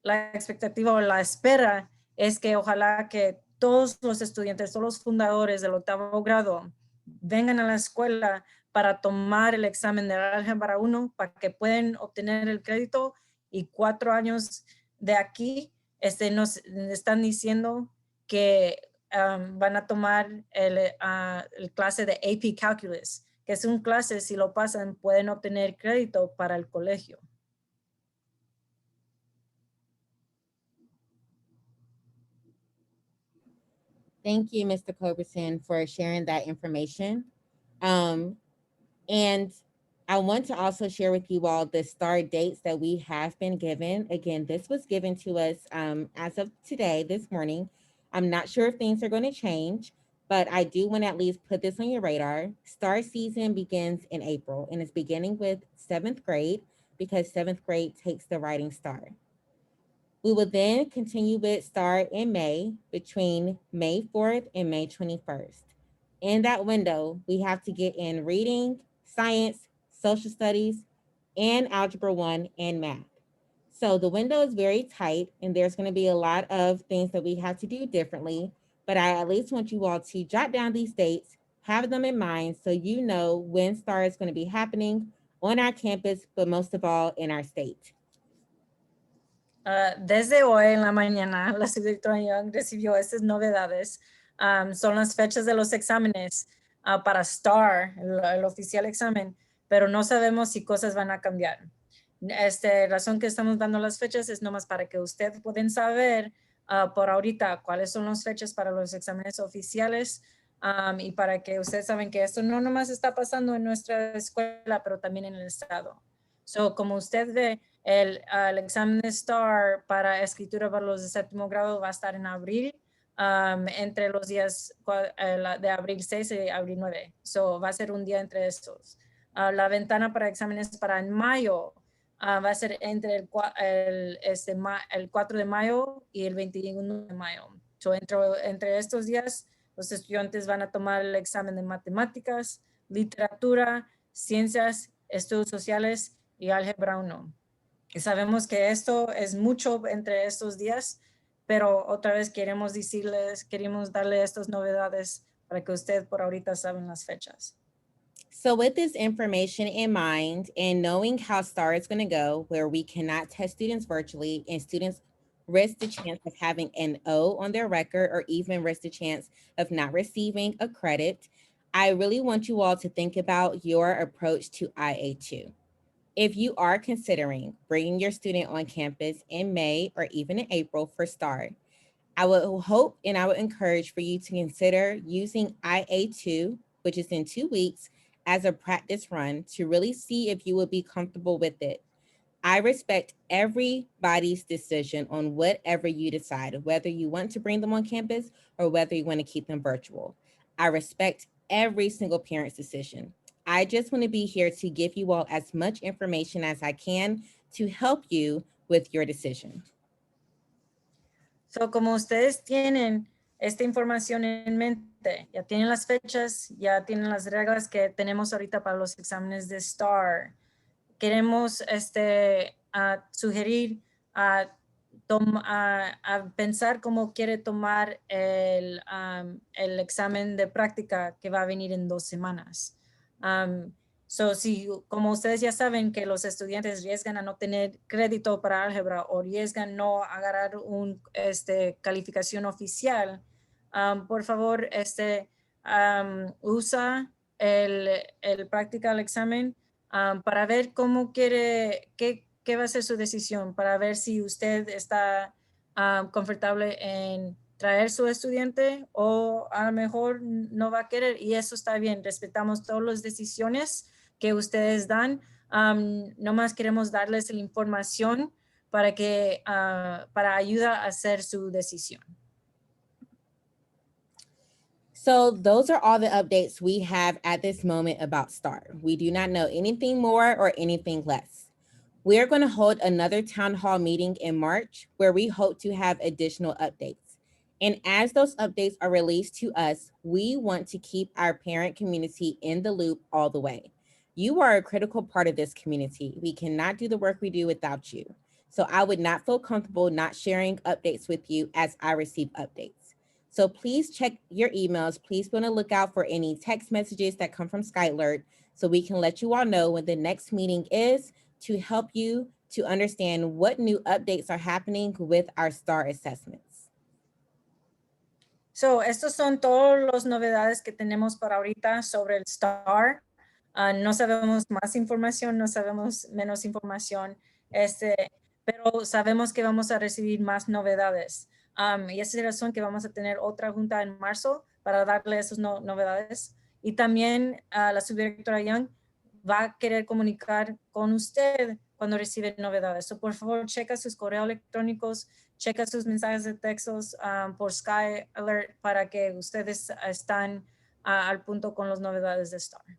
la expectativa o la espera es que ojalá que todos los estudiantes, todos los fundadores del octavo grado vengan a la escuela para tomar el examen de Álgebra 1 para que puedan obtener el crédito y 4 años de aquí nos están diciendo que van a tomar el clase de AP Calculus, que es un clase, si lo pasan, pueden obtener crédito para el colegio. Thank you, Mr. Culberson, for sharing that information. And I want to also share with you all the STAR dates that we have been given. Again, this was given to us as of today, this morning. I'm not sure if things are going to change, but I do want to at least put this on your radar. STAR season begins in April, and it's beginning with 7th grade because 7th grade takes the writing STAR. We will then continue with STAR in May between May 4th and May 21st. In that window, we have to get in reading, science, social studies, and Algebra 1 and math. So the window is very tight, and there's going to be a lot of things that we have to do differently. But I at least want you all to jot down these dates, have them in mind so you know when STAR is going to be happening on our campus, but most of all in our state. Desde hoy en la mañana, la subdirectora Young recibió estas novedades. Son las fechas de los exámenes para STAR, el oficial examen, pero no sabemos si cosas van a cambiar. Razón que estamos dando las fechas es nomás para que ustedes puedan saber por ahorita cuáles son las fechas para los exámenes oficiales y para que ustedes saben que esto no nomás está pasando en nuestra escuela, pero también en el estado. So, como usted ve, el examen de STAR para escritura para los de 7º grado va a estar en abril, entre los días de abril 6 y abril 9. So, va a ser un día entre estos. La ventana para exámenes para en mayo va a ser entre el 4 de mayo y el 21 de mayo. So, entre estos días, los estudiantes van a tomar el examen de matemáticas, literatura, ciencias, estudios sociales y álgebra 1. Y sabemos que esto es mucho entre estos días, pero otra vez queremos darle estas novedades para que usted por ahorita saben las fechas. So with this information in mind and knowing how STAR is going to go, where we cannot test students virtually and students risk the chance of having an O on their record or even risk the chance of not receiving a credit, I really want you all to think about your approach to IA2. If you are considering bringing your student on campus in May or even in April for STAR, I would hope and I would encourage for you to consider using IA2, which is in 2 weeks, as a practice run to really see if you would be comfortable with it. I respect everybody's decision on whatever you decide, whether you want to bring them on campus or whether you want to keep them virtual. I respect every single parent's decision. I just want to be here to give you all as much information as I can to help you with your decision. So, como ustedes tienen esta información en mente, ya tienen las fechas, ya tienen las reglas que tenemos ahorita para los exámenes de STAR. Queremos sugerir a pensar cómo quiere tomar el examen de práctica que va a venir en 2 semanas. Si, como ustedes ya saben que los estudiantes arriesgan a no tener crédito para álgebra o arriesgan no agarrar un calificación oficial, por favor, usa el practical examen para ver cómo quiere, qué va a ser su decisión, para ver si usted está confortable en traer su estudiante o a lo mejor no va a querer, y eso está bien. Respetamos todas las decisiones que ustedes dan. Nomás queremos darles la información para ayudar a hacer su decisión. So those are all the updates we have at this moment about STAR. We do not know anything more or anything less. We're going to hold another town hall meeting in March where we hope to have additional updates. And as those updates are released to us, we want to keep our parent community in the loop all the way. You are a critical part of this community. We cannot do the work we do without you. So I would not feel comfortable not sharing updates with you as I receive updates. So please check your emails. Please be on the lookout for any text messages that come from SkyAlert so we can let you all know when the next meeting is to help you to understand what new updates are happening with our STAR assessments. So, estos son todas las novedades que tenemos para ahorita sobre el STAR. No sabemos más información, no sabemos menos información, pero sabemos que vamos a recibir más novedades. Y esa es la razón que vamos a tener otra junta en marzo para darle esas novedades. Y también la subdirectora Young va a querer comunicar con usted cuando recibe novedades. So, por favor, checa sus correos electrónicos, checa sus mensajes de textos por Sky Alert para que ustedes están al punto con las novedades de STAR.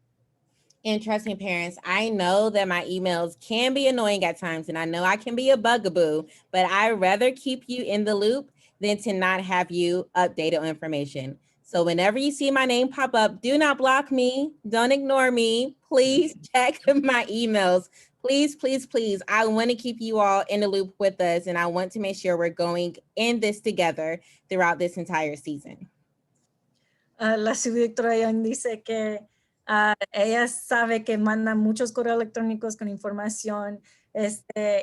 And trust me, parents, I know that my emails can be annoying at times, and I know I can be a bugaboo, but I'd rather keep you in the loop than to not have you updated on information. So whenever you see my name pop up, do not block me. Don't ignore me. Please check my emails. Please, please, please. I want to keep you all in the loop with us, and I want to make sure we're going in this together throughout this entire season. La subdirectora Young dice que ella sabe que manda muchos correos electrónicos con información,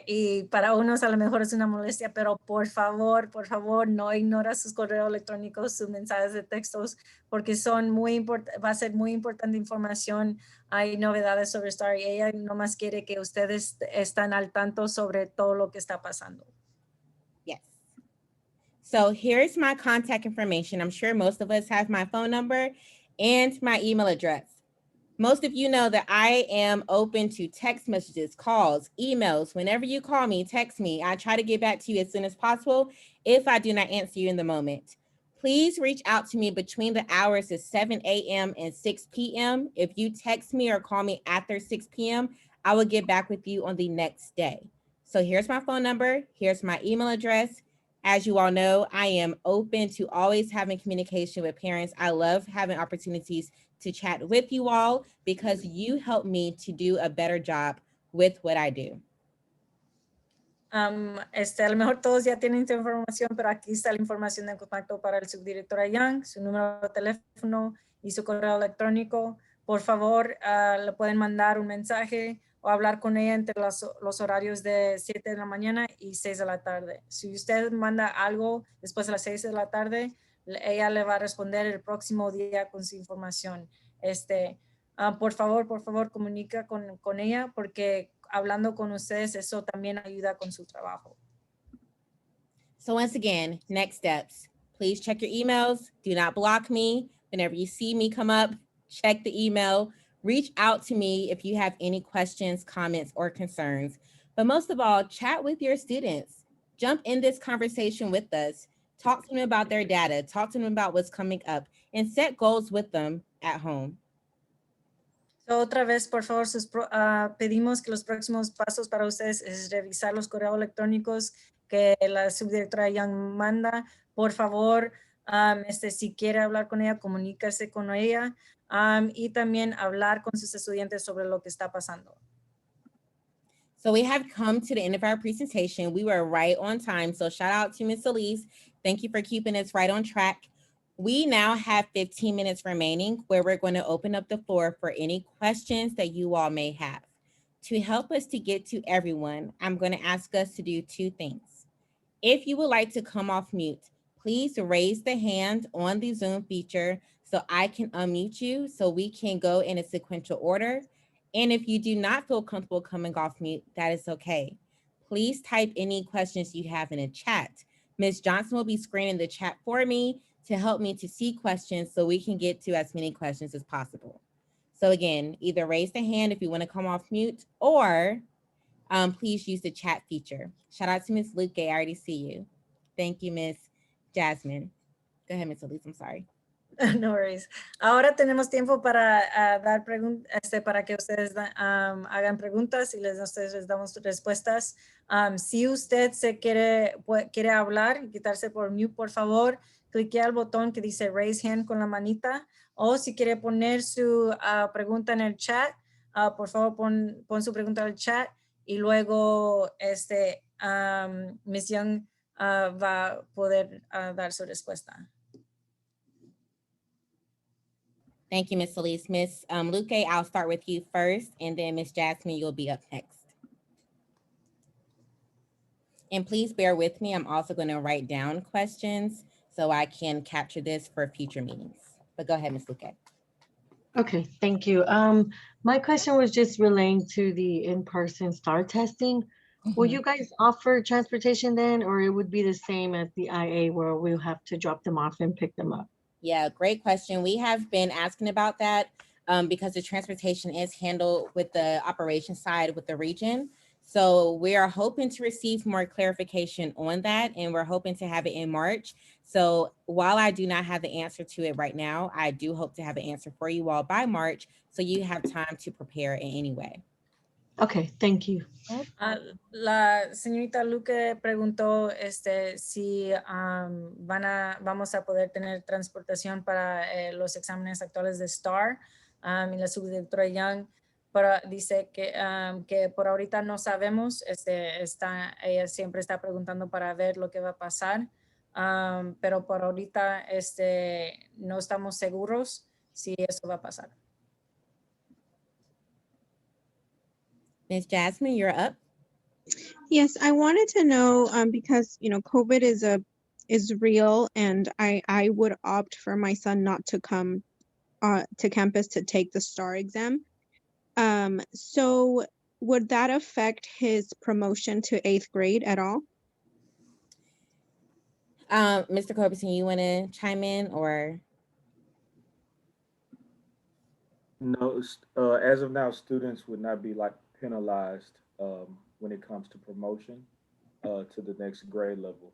y para unos a lo mejor es una molestia, pero por favor, no ignora sus correos electrónicos, sus mensajes de textos, porque va a ser muy importante información. Hay novedades sobre STAR y ella nomás quiere que ustedes estén al tanto sobre todo lo que está pasando. Yes. So here's my contact information. I'm sure most of us have my phone number and my email address. Most of you know that I am open to text messages, calls, emails. Whenever you call me, text me. I try to get back to you as soon as possible if I do not answer you in the moment. Please reach out to me between the hours of 7 a.m. and 6 p.m. If you text me or call me after 6 p.m., I will get back with you on the next day. So here's my phone number. Here's my email address. As you all know, I am open to always having communication with parents. I love having opportunities to chat with you all because you help me to do a better job with what I do. A lo mejor todos ya tienen esta información, pero aquí está la información de contacto para el subdirectora Young, su número de teléfono y su correo electrónico. Por favor, le pueden mandar un mensaje o hablar con ella entre los horarios de 7 de la mañana y 6 de la tarde. Si usted manda algo después de las 6 de la tarde, ella le va a responder el próximo día con su información. Por favor, comunica con ella porque hablando con ustedes, eso también ayuda con su trabajo. So once again, next steps. Please check your emails. Do not block me. Whenever you see me come up, check the email. Reach out to me if you have any questions, comments, or concerns. But most of all, chat with your students. Jump in this conversation with us. Talk to them about their data. Talk to them about what's coming up and set goals with them at home. So, otra vez, por favor, pedimos que los próximos pasos para ustedes es revisar los correos electrónicos que la subdirectora Young manda. Por favor, si quiere hablar con ella, comuníquese con ella y también hablar con sus estudiantes sobre lo que está pasando. So we have come to the end of our presentation. We were right on time. So shout out to Ms. Elise. Thank you for keeping us right on track. We now have 15 minutes remaining where we're going to open up the floor for any questions that you all may have. To help us to get to everyone, I'm going to ask us to do two things. If you would like to come off mute, please raise the hand on the Zoom feature so I can unmute you so we can go in a sequential order. And if you do not feel comfortable coming off mute, that is okay. Please type any questions you have in the chat. Ms. Johnson will be screening the chat for me to help me to see questions so we can get to as many questions as possible. So again, either raise the hand if you want to come off mute or please use the chat feature. Shout out to Ms. Luque, I already see you. Thank you, Ms. Jasmine. Go ahead, Ms. Elise, I'm sorry. No worries. Ahora tenemos tiempo para dar preguntas, para que ustedes hagan preguntas y nosotros les damos respuestas. Si usted quiere hablar y quitarse por mute, por favor, clique al botón que dice raise hand con la manita, o si quiere poner su pregunta en el chat, por favor pon su pregunta en el chat y luego Ms. Young va a poder dar su respuesta. Thank you, Ms. Elise. Ms. Luque, I'll start with you first, and then Ms. Jasmine, you'll be up next. And please bear with me. I'm also going to write down questions so I can capture this for future meetings. But go ahead, Ms. Luque. Okay, thank you. My question was just relating to the in-person STAR testing. Will you guys offer transportation then, or it would be the same as the IA where we'll have to drop them off and pick them up? Yeah, great question. We have been asking about that. because the transportation is handled with the operations side with the region. So we are hoping to receive more clarification on that, and we're hoping to have it in March. So while I do not have the answer to it right now, I do hope to have an answer for you all by March, so you have time to prepare in any way. Okay, thank you. La señorita Luque preguntó si vamos a poder tener transportación para los exámenes actuales de STAR, y la subdirectora Young dice que por ahorita no sabemos. Ella siempre está preguntando para ver lo que va a pasar, pero por ahorita no estamos seguros si eso va a pasar. Ms. Jasmine, you're up. Yes, I wanted to know, because, COVID is real, and I would opt for my son not to come to campus to take the STAR exam. So would that affect his promotion to 8th grade at all? Mr. Corbison, you want to chime in, or? No, as of now, students would not be penalized when it comes to promotion to the next grade level.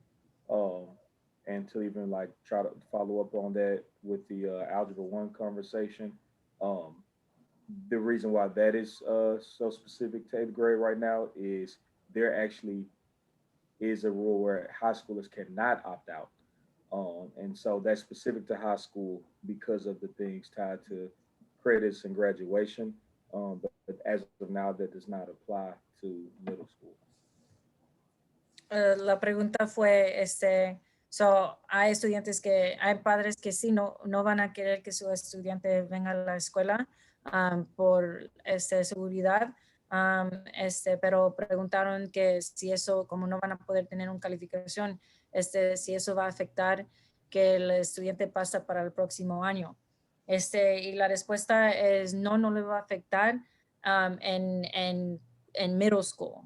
And to even try to follow up on that with the Algebra 1 conversation, the reason why that is so specific to 8th grade right now is there actually is a rule where high schoolers cannot opt out. And so that's specific to high school because of the things tied to credits and graduation. But as of now, that does not apply to middle school. La pregunta fue, hay padres que sí no van a querer que su estudiante venga a la escuela por seguridad, pero preguntaron que si eso, como no van a poder tener una calificación, si eso va a afectar que el estudiante pasa para el próximo año. Y la respuesta es no le va a afectar en middle school.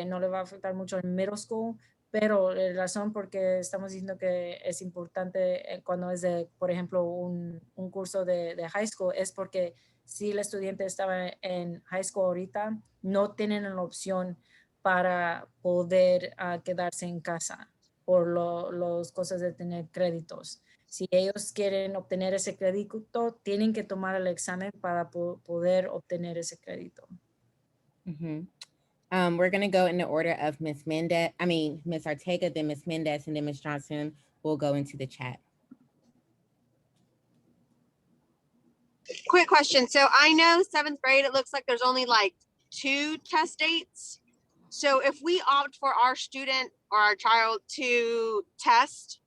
No le va a afectar mucho en middle school, pero la razón porque estamos diciendo que es importante cuando es por ejemplo, un curso de high school es porque si el estudiante estaba en high school ahorita, no tienen la opción para poder quedarse en casa por las cosas de tener créditos. Si ellos quieren obtener ese crédito, tienen que tomar el examen para poder obtener ese crédito. Mm-hmm. We're going to go in the order of Ms. Ortega, then Ms. Mendez, and then Ms. Johnson will go into the chat. Quick question. So I know 7th grade, it looks like there's only 2 test dates. So if we opt for our student or our child to test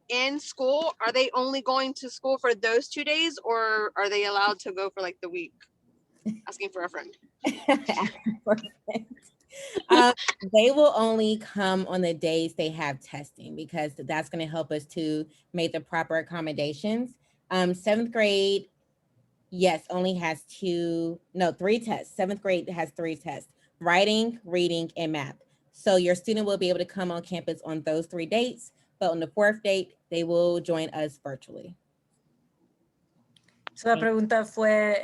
in school, are they only going to school for those 2 days, or are they allowed to go for the week? Asking for a friend. They will only come on the days they have testing, because that's going to help us to make the proper accommodations. 7th grade, yes, only has 3 tests. 7th grade has 3 tests: writing, reading, and math. So your student will be able to come on campus on those 3 dates, but on the 4th date, they will join us virtually. So la pregunta fue,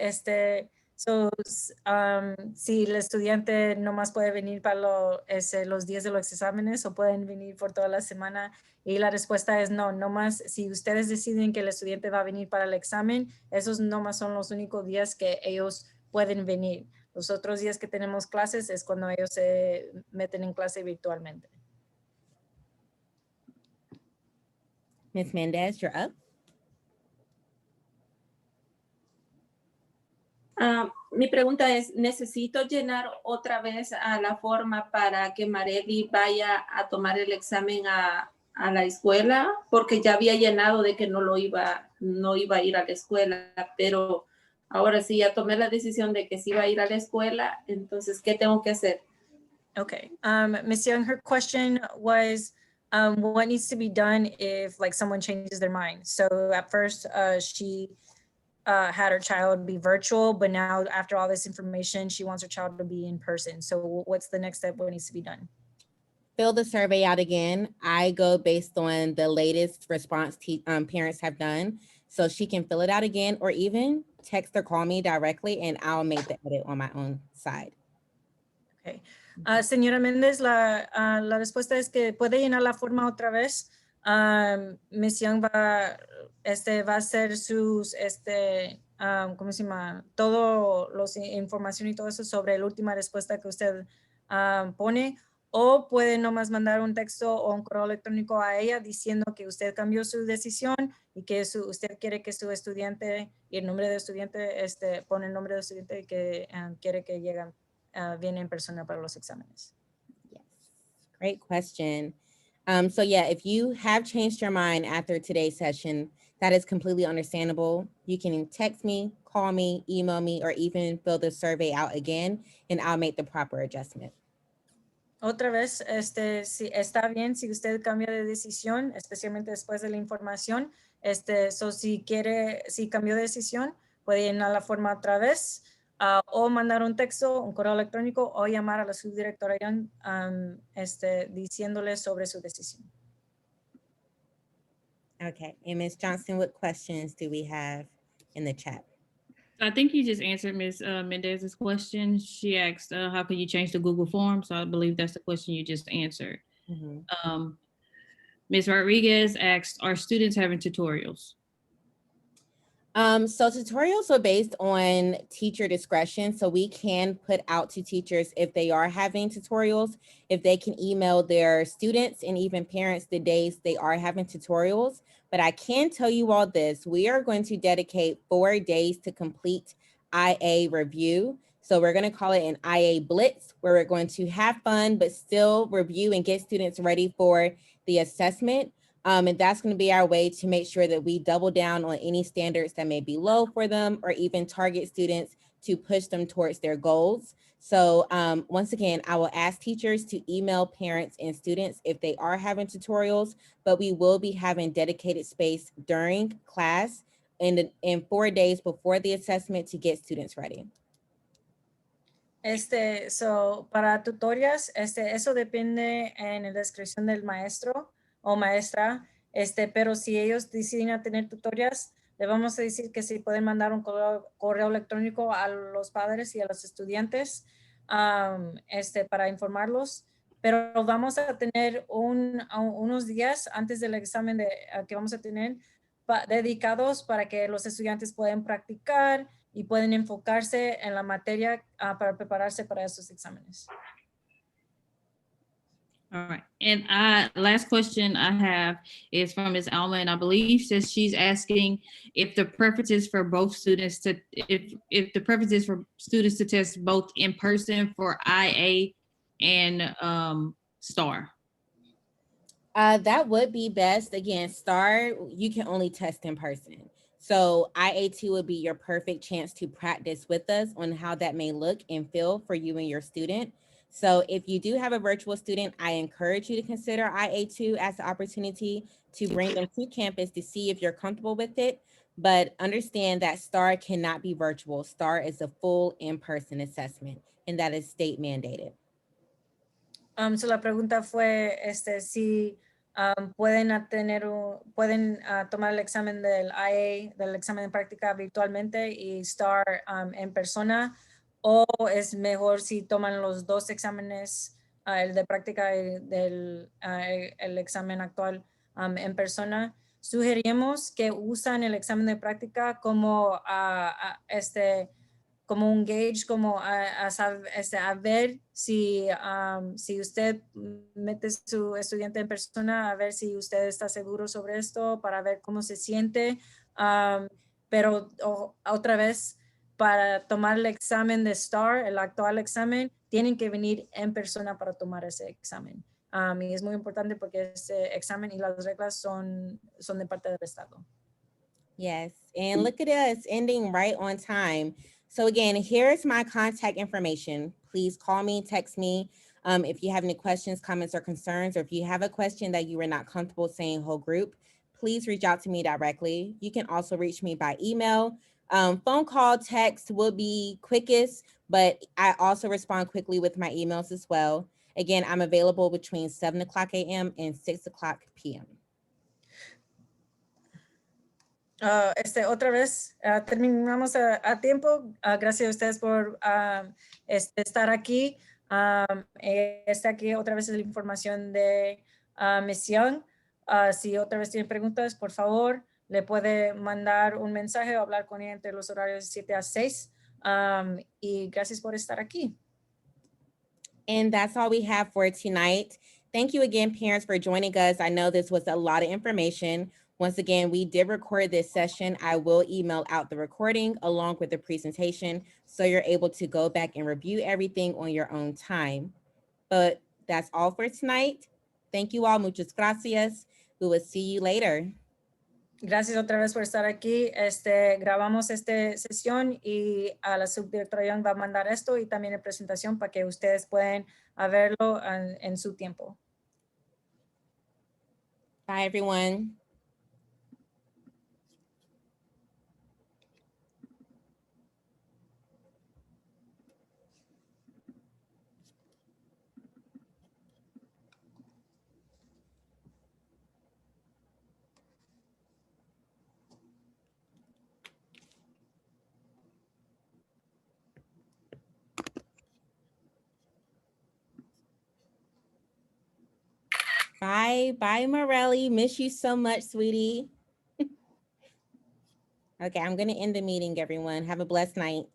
si el estudiante nomás puede venir para los días de los exámenes o pueden venir por toda la semana, y la respuesta es no, nomás si ustedes deciden que el estudiante va a venir para el examen, esos nomás son los únicos días que ellos pueden venir. Los otros días que tenemos clases es cuando ellos se meten en clase virtualmente. Ms. Mendez, you're up. Mi pregunta es, ¿necesito llenar otra vez a la forma para que Marely vaya a tomar el examen a la escuela? Porque ya había llenado de que no iba a ir a la escuela, pero ahora sí ya tomé la decisión de que sí iba a ir a la escuela. Entonces, ¿qué tengo que hacer? Okay. Ms. Young, her question was, what needs to be done if someone changes their mind? So at first she had her child be virtual, but now after all this information, she wants her child to be in person. So what's the next step? What needs to be done? Fill the survey out again. I go based on the latest response parents have done. So she can fill it out again or even text or call me directly and I'll make the edit on my own side. Okay. Señora Méndez, la respuesta es que puede llenar la forma otra vez. Miss Young va a hacer sus, ¿cómo se llama? Todo los información y todo eso sobre la última respuesta que usted pone. O puede nomás mandar un texto o un correo electrónico a ella diciendo que usted cambió su decisión y que usted quiere que su estudiante y el nombre de estudiante, pone el nombre de estudiante y que quiere que lleguen. Viene en persona para los exámenes. Yes, great question. So yeah, if you have changed your mind after today's session, that is completely understandable. You can text me, call me, email me, or even fill the survey out again, and I'll make the proper adjustment. Otra vez, si está bien si usted cambia de decisión, especialmente después de la información, si cambió de decisión, puede llenar la forma otra vez. O mandar un texto, un correo electrónico o llamar a la subdirectora diciéndole sobre su decisión. Okay, and Ms. Johnson, what questions do we have in the chat? I think you just answered Ms. Mendez's question. She asked, how can you change the Google form? So I believe that's the question you just answered. Mhm. Ms. Rodriguez asked, are students having tutorials? So tutorials are based on teacher discretion. So we can put out to teachers if they are having tutorials, if they can email their students and even parents the days they are having tutorials. But I can tell you all this, we are going to dedicate 4 days to complete IA review. So we're going to call it an IA Blitz, where we're going to have fun, but still review and get students ready for the assessment. And that's going to be our way to make sure that we double down on any standards that may be low for them or even target students to push them towards their goals. So once again, I will ask teachers to email parents and students if they are having tutorials, but we will be having dedicated space during class and in 4 days before the assessment to get students ready. So para tutorias, eso depende en la descripción del maestro o maestra, pero si ellos deciden a tener tutorias, le vamos a decir que si pueden mandar un correo electrónico a los padres y a los estudiantes, para informarlos, pero vamos a tener unos días antes del examen que vamos a tener dedicados para que los estudiantes puedan practicar y pueden enfocarse en la materia para prepararse para esos exámenes. All right. And last question I have is from Ms. Alma, and I believe says she's asking if the preferences for both students to, if the preferences for students to test both in person for IA and STAR. That would be best. Again, STAR, you can only test in person. So IA2 would be your perfect chance to practice with us on how that may look and feel for you and your student. So if you do have a virtual student, I encourage you to consider IA2 as an opportunity to bring them to campus to see if you're comfortable with it. But understand that STAR cannot be virtual. STAR is a full in-person assessment, and that is state mandated. So la pregunta fue si pueden tomar el examen del IA, del examen de práctica virtualmente y STAR en persona, o es mejor si toman los dos exámenes, el de práctica y el examen actual en persona. Sugerimos que usan el examen de práctica como como un gauge, como a ver si usted mete su estudiante en persona, a ver si usted está seguro sobre esto, para ver cómo se siente. Pero otra vez, para tomar el examen de STAR, el actual examen, tienen que venir en persona para tomar ese examen. Y es muy importante porque ese examen y las reglas son de parte del Estado. Yes, and look at us ending right on time. So again, here's my contact information. Please call me, text me. If you have any questions, comments, or concerns, or if you have a question that you were not comfortable saying whole group, please reach out to me directly. You can also reach me by email. Phone call, text will be quickest, but I also respond quickly with my emails as well. Again, I'm available between 7:00 a.m. and 6:00 p.m. Otra vez, terminamos a tiempo. Gracias a ustedes por estar aquí. Está aquí otra vez la información de misión. Si otra vez tienen preguntas, por favor, le puede mandar un mensaje o hablar con ella entre los horarios de 7 a 6. Y gracias por estar aquí. And that's all we have for tonight. Thank you again, parents, for joining us. I know this was a lot of information. Once again, we did record this session. I will email out the recording along with the presentation, so you're able to go back and review everything on your own time. But that's all for tonight. Thank you all. Muchas gracias. We will see you later. Gracias otra vez por estar aquí. Grabamos esta sesión y a la subdirectora Young va a mandar esto y también la presentación para que ustedes puedan verlo en su tiempo. Bye, everyone. Bye, bye, Morelli. Miss you so much, sweetie. Okay, I'm gonna end the meeting, everyone. Have a blessed night.